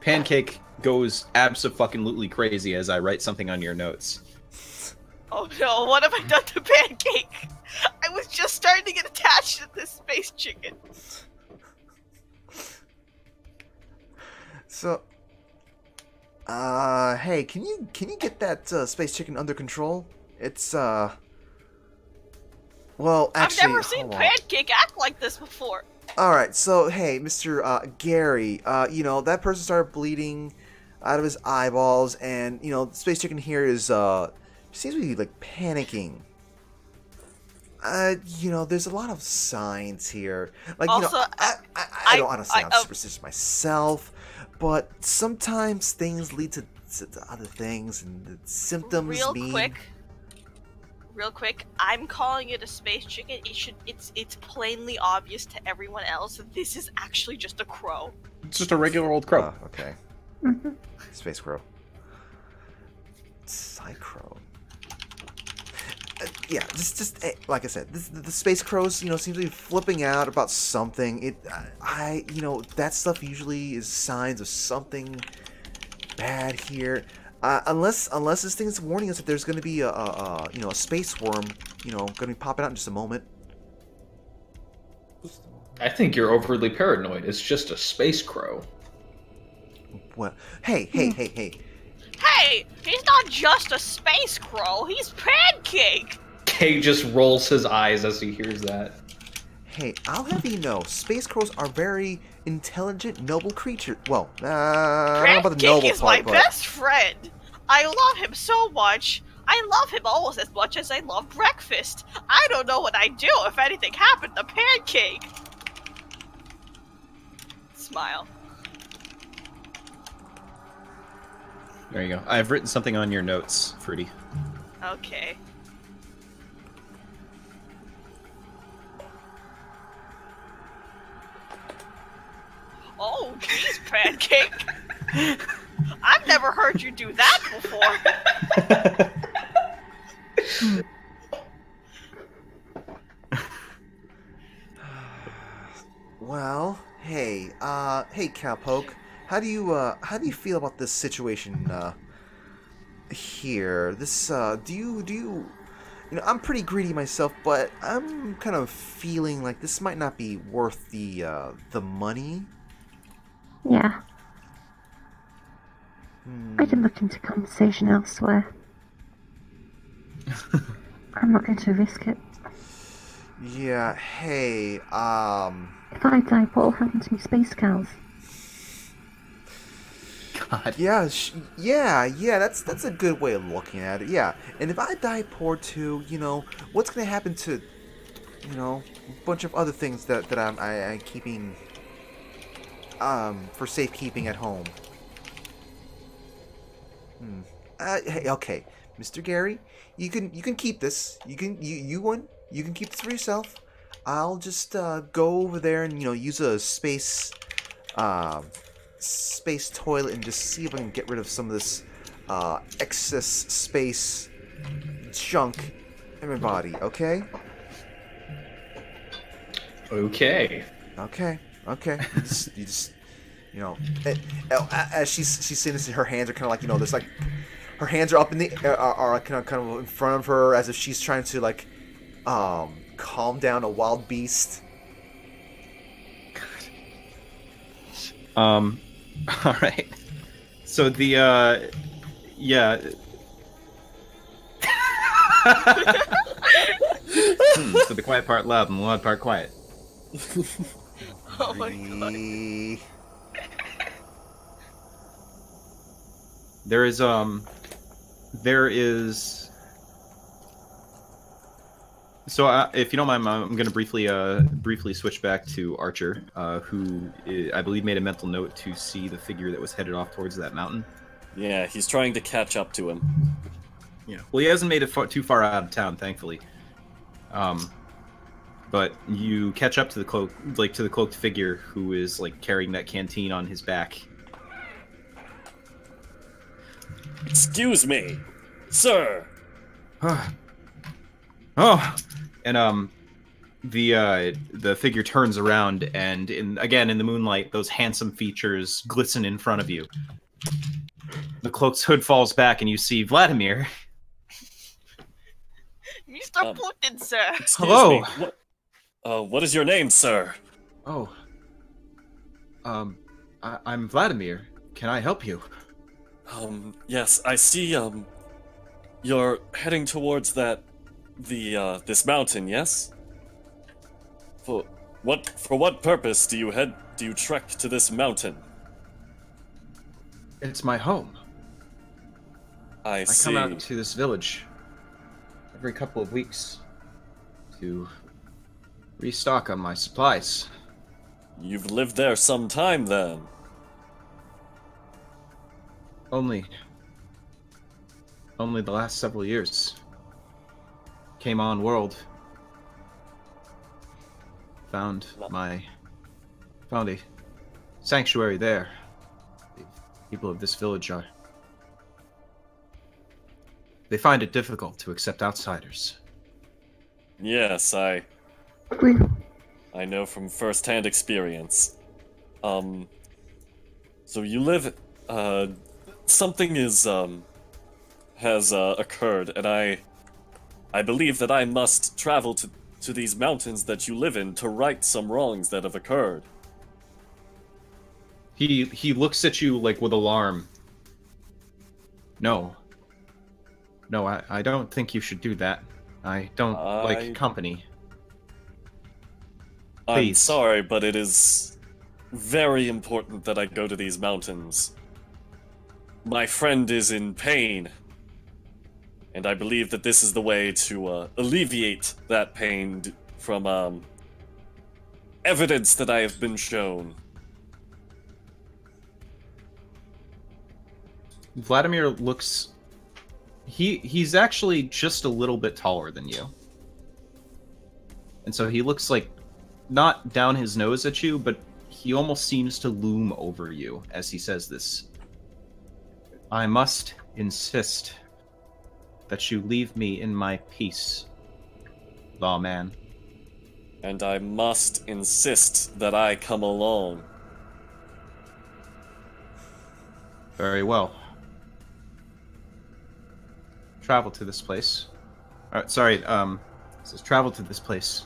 Pancake goes abso-fucking-lutely crazy as I write something on your notes. Oh no, what have I done to Pancake? I was just starting to get attached to this space chicken. So, hey, can you get that space chicken under control? It's well, actually, I've never seen Pancake act like this before. All right, so hey, Mr. Gary, you know that person started bleeding out of his eyeballs, and you know the space chicken here is seems to be like panicking. You know, there's a lot of signs here. Like, Also, you know, I don't honestly, I'm superstitious myself, but sometimes things lead to other things, and the symptoms Real quick, I'm calling it a space chicken. It's plainly obvious to everyone else that this is actually just a crow. It's just a regular old crow. Okay. Space crow. Psychro. Yeah, just like I said, the space crows, you know, seem to be flipping out about something. You know, that stuff usually is signs of something bad here. Unless this thing is warning us that there's going to be a you know, a space worm, you know, going to be popping out in just a moment. I think you're overly paranoid. It's just a space crow. What? Hey! Hey, he's not just a space crow. He's Pancake. Kay just rolls his eyes as he hears that. Hey, I'll have you know, space crows are very intelligent, noble creatures. Well, I don't know about the noble Pancake is part, my but... best friend. I love him so much. I love him almost as much as I love breakfast. I don't know what I'd do if anything happened to Pancake. Smile. There you go. I've written something on your notes, Fruity. Okay. Oh, geez, Pancake. I've never heard you do that before. Well, hey, Cowpoke, how do you feel about this situation, here? This, do you, you know, I'm pretty greedy myself, but I'm kind of feeling like this might not be worth the money. Yeah. I can look into conversation elsewhere. I'm not going to risk it. Yeah, hey, If I die, what will happen to me space cows? God. Yeah, that's a good way of looking at it, yeah. And if I die poor too, you know, what's gonna happen to, you know, a bunch of other things that I'm keeping, for safekeeping at home? Hey, okay, Mr. Gary, you can keep this. You can keep this for yourself. I'll just go over there and, you know, use a space toilet and just see if I can get rid of some of this excess space junk in my body. Okay. Okay. You just you know, as she's saying this, her hands are kind of like, you know, there's like, her hands are up in the are kind of in front of her as if she's trying to like calm down a wild beast. All right. So the yeah. So the quiet part loud and the loud part quiet. Oh my god. There is so if you don't mind, I'm going to briefly switch back to Archer, who I believe made a mental note to see the figure that was headed off towards that mountain. Yeah, he's trying to catch up to him. Yeah. Well, he hasn't made it too far out of town, thankfully. But you catch up to the cloaked figure who is like carrying that canteen on his back. Excuse me, sir. Oh, and the figure turns around, and again in the moonlight, those handsome features glisten in front of you. The cloak's hood falls back, and you see Vladimir. Mr. Putin, sir. Excuse Hello. me. What is your name, sir? Oh. I'm Vladimir. Can I help you? Yes, I see, you're heading towards this mountain, yes? For what purpose do you trek to this mountain? It's my home. I I see. come out to this village every couple of weeks to restock on my supplies. You've lived there some time, then. Only the last several years. Came on world. Found a sanctuary there. The people of this village they find it difficult to accept outsiders. Yes, I We, know from first-hand experience. So you live, something has occurred, and I believe that I must travel to these mountains that you live in to right some wrongs that have occurred. He looks at you like with alarm. No, I don't think you should do that. I don't like company. I'm Please. sorry, but it is very important that I go to these mountains. My friend is in pain, and I believe that this is the way to alleviate that pain from evidence that I have been shown. Vladimir looks... He's actually just a little bit taller than you. And so he looks like, not down his nose at you, but he almost seems to loom over you as he says this. I must insist that you leave me in my peace, lawman. And I must insist that I come along. Very well. Travel to this place. Sorry, it says travel to this place,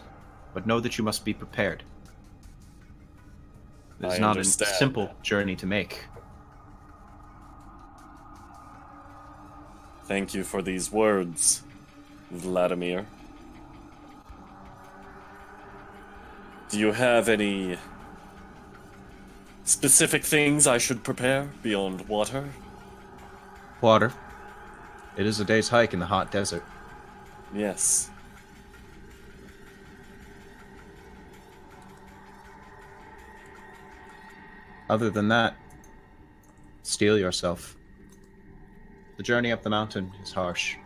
but know that you must be prepared. It's I not a understand. simple journey to make. Thank you for these words, Vladimir. Do you have any specific things I should prepare beyond water? Water. It is a day's hike in the hot desert. Yes. Other than that, steel yourself. The journey up the mountain is harsh.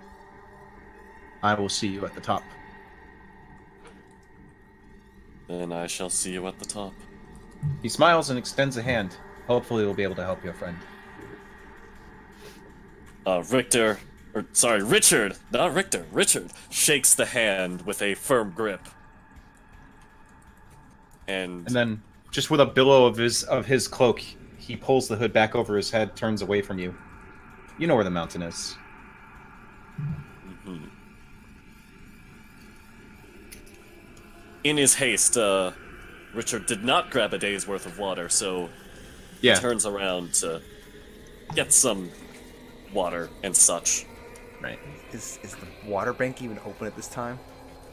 I will see you at the top. Then I shall see you at the top. He smiles and extends a hand. Hopefully we'll be able to help your friend. Richard, not Richter, Richard shakes the hand with a firm grip. And then, just with a billow of his cloak, he pulls the hood back over his head, turns away from you. You know where the mountain is. Mm-hmm. In his haste, Richard did not grab a day's worth of water, so he turns around to get some water and such. Right. Is the water bank even open at this time?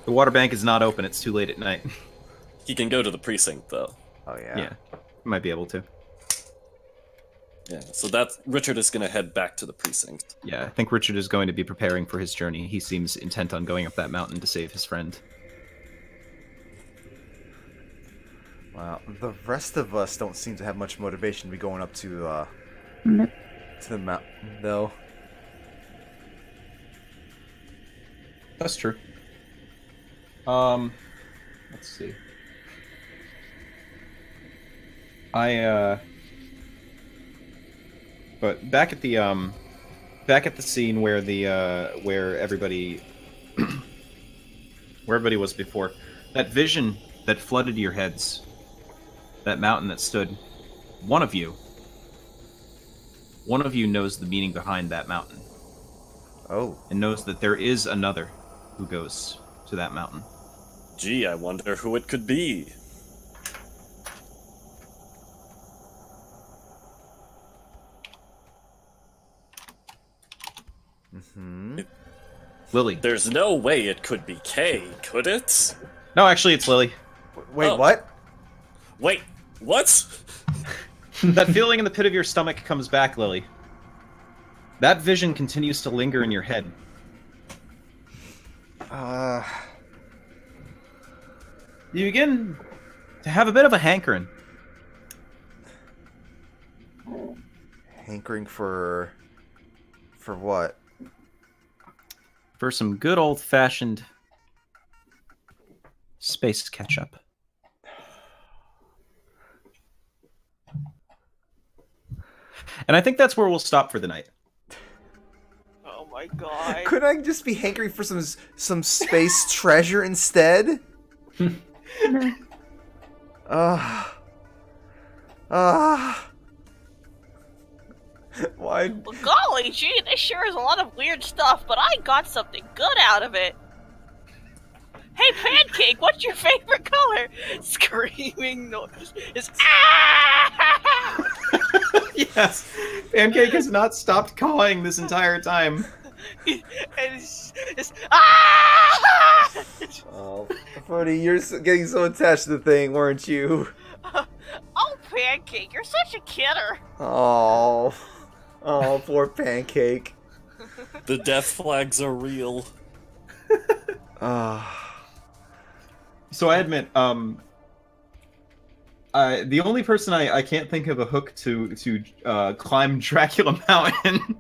The water bank is not open. It's too late at night. He can go to the precinct, though. Oh, yeah. Yeah, might be able to. Yeah, so Richard is going to head back to the precinct. Yeah, I think Richard is going to be preparing for his journey. He seems intent on going up that mountain to save his friend. Well, the rest of us don't seem to have much motivation to be going up to the mountain, though. That's true. Let's see. But back at the scene where where everybody was before, that vision that flooded your heads, that mountain that stood, one of you knows the meaning behind that mountain. Oh. And knows that there is another who goes to that mountain. Gee, I wonder who it could be. Lily. There's no way it could be Kay, could it? No, actually, it's Lily. Wait, Oh. what? Wait, what? That feeling in the pit of your stomach comes back, Lily. That vision continues to linger in your head. You begin to have a bit of a hankering. Hankering for what? For some good old-fashioned space ketchup. And I think that's where we'll stop for the night. Oh my god. Couldn't I just be hankering for some space treasure instead? No. Why? Well, golly gee, this sure is a lot of weird stuff, but I got something good out of it. Hey, Pancake, what's your favorite color? Screaming noise is ah! Yes, Pancake has not stopped cawing this entire time. And it's ah! Oh, Fody, you're getting so attached to the thing, weren't you? Oh, Pancake, you're such a kidder. Oh, poor Pancake. The death flags are real. So I admit, the only person I can't think of a hook to climb Dracula Mountain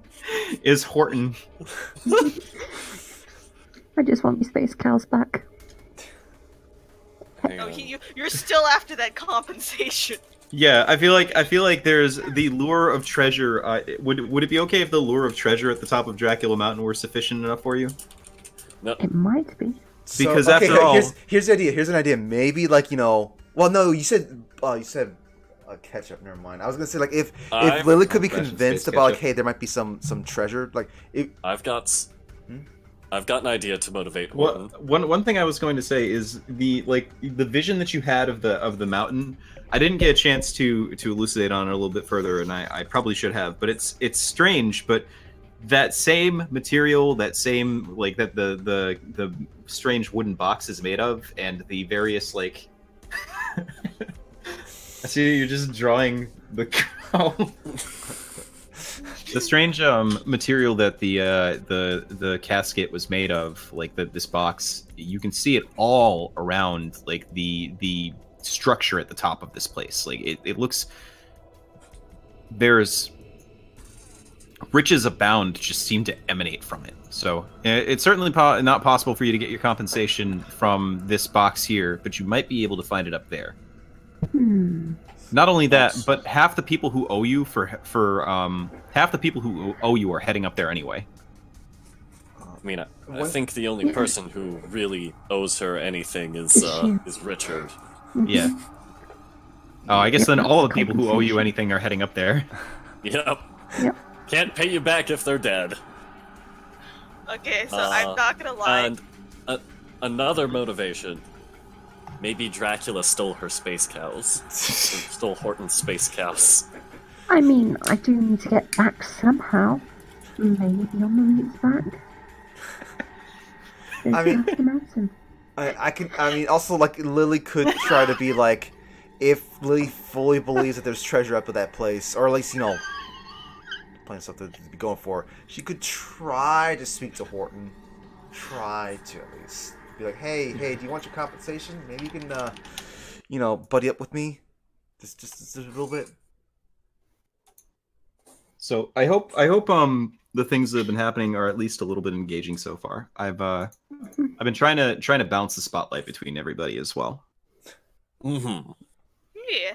is Horton. I just want my space cows back. Hang Oh, on. you're still after that compensation. Yeah, I feel like there's the lure of treasure. Would it be okay if the lure of treasure at the top of Dracula Mountain were sufficient enough for you? No. It might be. Because after all- here's the idea. Here's an idea. Maybe like well, no, you said ketchup. Never mind. I was gonna say like if Lily could be Fashion convinced space about like, ketchup. hey, there might be some treasure. Like I've got an idea to motivate Well, Horton. one thing I was going to say is the vision that you had of the mountain. I didn't get a chance to elucidate on it a little bit further, and I probably should have. But it's strange. But that same material, that same that the strange wooden box is made of, and the various like. I see you're just drawing the cow. The strange material that the casket was made of, like this box, you can see it all around, like the structure at the top of this place. Like it looks, there's riches abound, just seem to emanate from it. So it's certainly not possible for you to get your compensation from this box here, but you might be able to find it up there. Not only that, but half the people who owe you half the people who owe you are heading up there anyway. I mean, I think the only person who really owes her anything is Richard. Yeah. Oh, I guess then all the people who owe you anything are heading up there. Yep. Yep. Can't pay you back if they're dead. Okay, so I'm not gonna lie. And another motivation. Maybe Dracula stole her space cows. Stole Horton's space cows. I mean, I do need to get back somehow. Maybe on the route back. There's I mean- half the mountain. I mean, also like Lily could try to be like, if Lily fully believes that there's treasure up at that place, or at least playing something to be going for, she could try to speak to Horton. Try to at least be like, hey, do you want your compensation? Maybe you can, buddy up with me, just a little bit. So I hope the things that have been happening are at least a little bit engaging so far. I've been trying to bounce the spotlight between everybody as well. Mm-hmm. Yeah.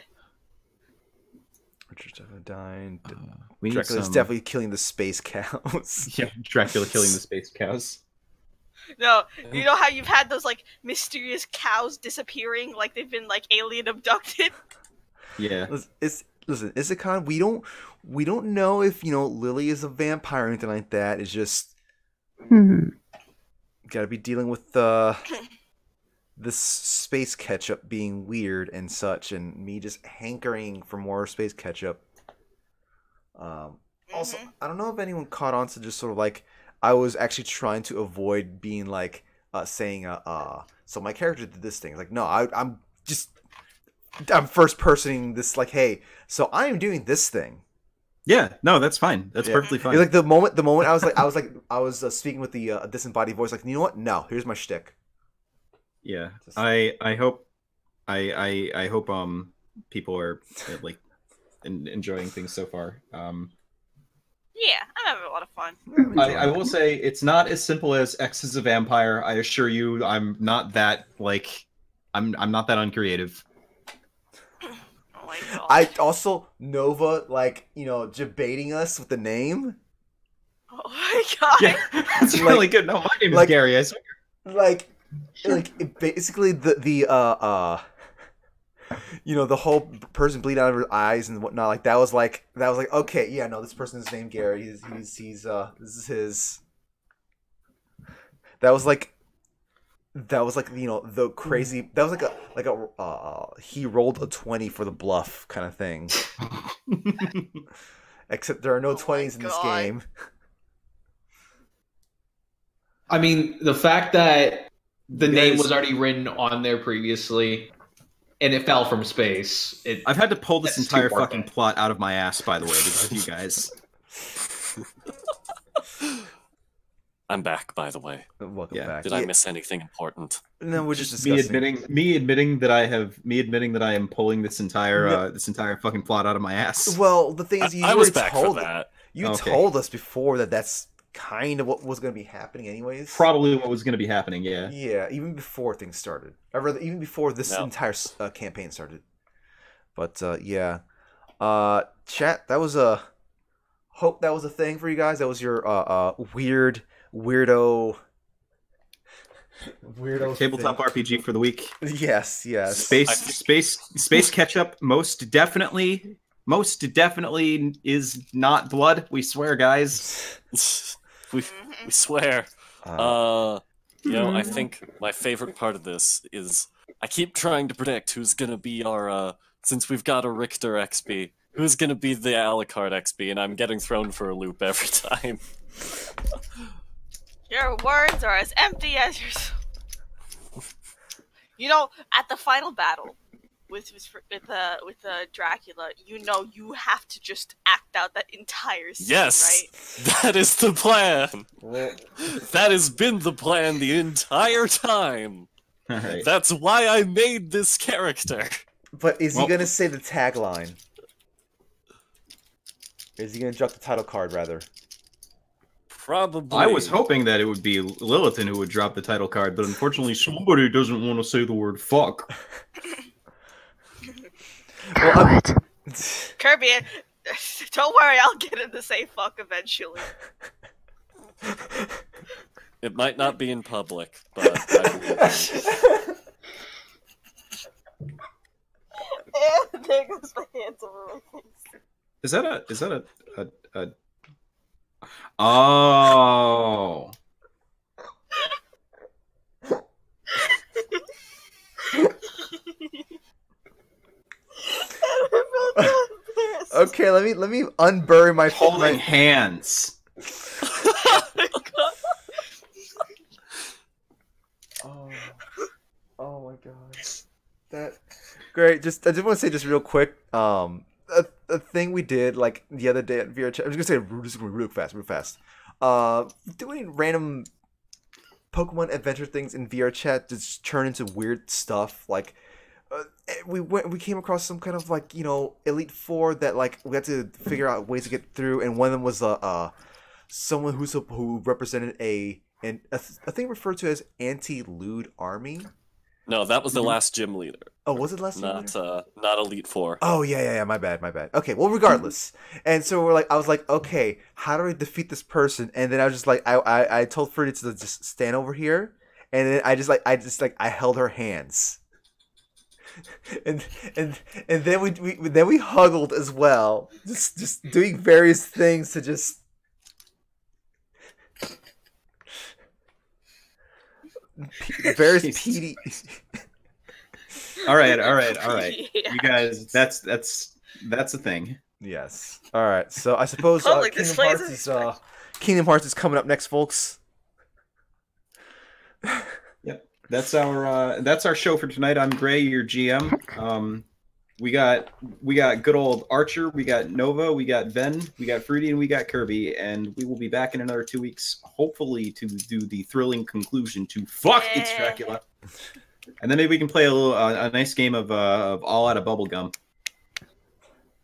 Richard's definitely dying. We need Dracula's some- definitely killing the space cows. Yeah, Dracula killing the space cows. No, you know how you've had those like mysterious cows disappearing, like they've been like alien abducted. Yeah. Listen, Isakon, we don't know if Lily is a vampire or anything like that. It's just gotta be dealing with this Space Ketchup being weird and such, and me just hankering for more Space Ketchup. Also, I don't know if anyone caught on to just sort of like I was actually trying to avoid being like saying so my character did this thing. Like, no, I'm first personing this, like, hey, so I am doing this thing. Yeah, no, that's fine. That's perfectly fine. Like the moment I was speaking with the disembodied voice, like, you know what? No, here's my shtick. Yeah, I hope people are like enjoying things so far. Yeah, I'm having a lot of fun. I will say it's not as simple as X is a vampire. I assure you, I'm not that like I'm not that uncreative. Oh my god. I also Nova, like, you know, debating us with the name. Oh my god. Yeah, that's really good. No, my name is Gary. I swear. Like basically the you know, the whole person bleeding out of her eyes and whatnot, like that was like okay, yeah, no, this person is named Gary. He's this is his. That was like you know, the crazy. That was like a he rolled a 20 for the bluff kind of thing. Except there are no 20s in this game. I mean, the fact that the name was already written on there previously, and it fell from space. I've had to pull this entire fucking plot out of my ass, by the way, because of you guys. I'm back, by the way. Welcome back. Did I miss anything important? No, we're just discussing. me admitting that I am pulling this entire fucking plot out of my ass. Well, the thing is, you I was back for that. You told us before that that's kind of what was going to be happening anyways. Probably what was going to be happening, yeah. Yeah, even before things started. Or rather, even before this entire campaign started. But, yeah. Chat, that was a... Hope that was a thing for you guys. That was your weirdo tabletop thing. RPG for the week. Yes. Space Ketchup most definitely is not blood. We swear, guys. we swear. You know, I think my favorite part of this is I keep trying to predict who's gonna be our since we've got a Richter XP, who's gonna be the Alucard XP, and I'm getting thrown for a loop every time. Your words are as empty as your soul. You know, at the final battle with Dracula, you know you have to just act out that entire scene, yes, right? That is the plan. That has been the plan the entire time. All right. That's why I made this character. But is he gonna say the tagline? Is he gonna drop the title card, rather? Probably. I was hoping that it would be Lilithan who would drop the title card, but unfortunately somebody doesn't want to say the word fuck. Well, Kirby, don't worry, I'll get him to say fuck eventually. It might not be in public, but I believe And there goes my hands over my face. Is that a Oh. Okay, let me unbury my holding hands. Oh my god. That great. I just want to say just real quick. A thing we did like the other day at VR Chat. I'm just gonna say real fast. Doing random Pokemon adventure things in VR Chat just turn into weird stuff. Like we came across some kind of like, you know, Elite Four that like we had to figure out ways to get through, and one of them was someone who represented a thing referred to as anti-lewd army. No, that was the last gym leader. Oh, was it last gym leader? Not Elite Four. Oh yeah. My bad. Okay, well, regardless. And so I was like, okay, how do I defeat this person? And then I was just like, I told Fruity to just stand over here, and then I held her hands, and then we huggled as well, just doing various things to just. Bears Jesus. PD. All right. Yeah. You guys, that's a thing. Yes. All right. So I suppose Public Kingdom displays Hearts of is Kingdom Hearts is coming up next, folks. Yep. That's our show for tonight. I'm Gray, your GM. We got good old Archer, we got Nova, we got Ven, we got Fruity, and we got Kirby, and we will be back in another 2 weeks, hopefully to do the thrilling conclusion to Fuck It's Dracula. And then maybe we can play a nice game of All Out of Bubblegum.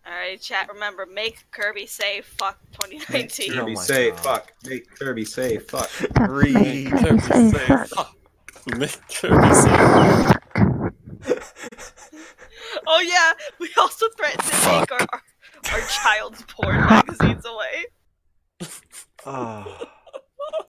Alright, chat, remember, make Kirby say fuck 2019. Kirby my say God. fuck. Make Kirby say fuck. Read. Kirby say fuck. Make Kirby say Oh yeah, we also threatened to take our child's porn magazines away. Oh.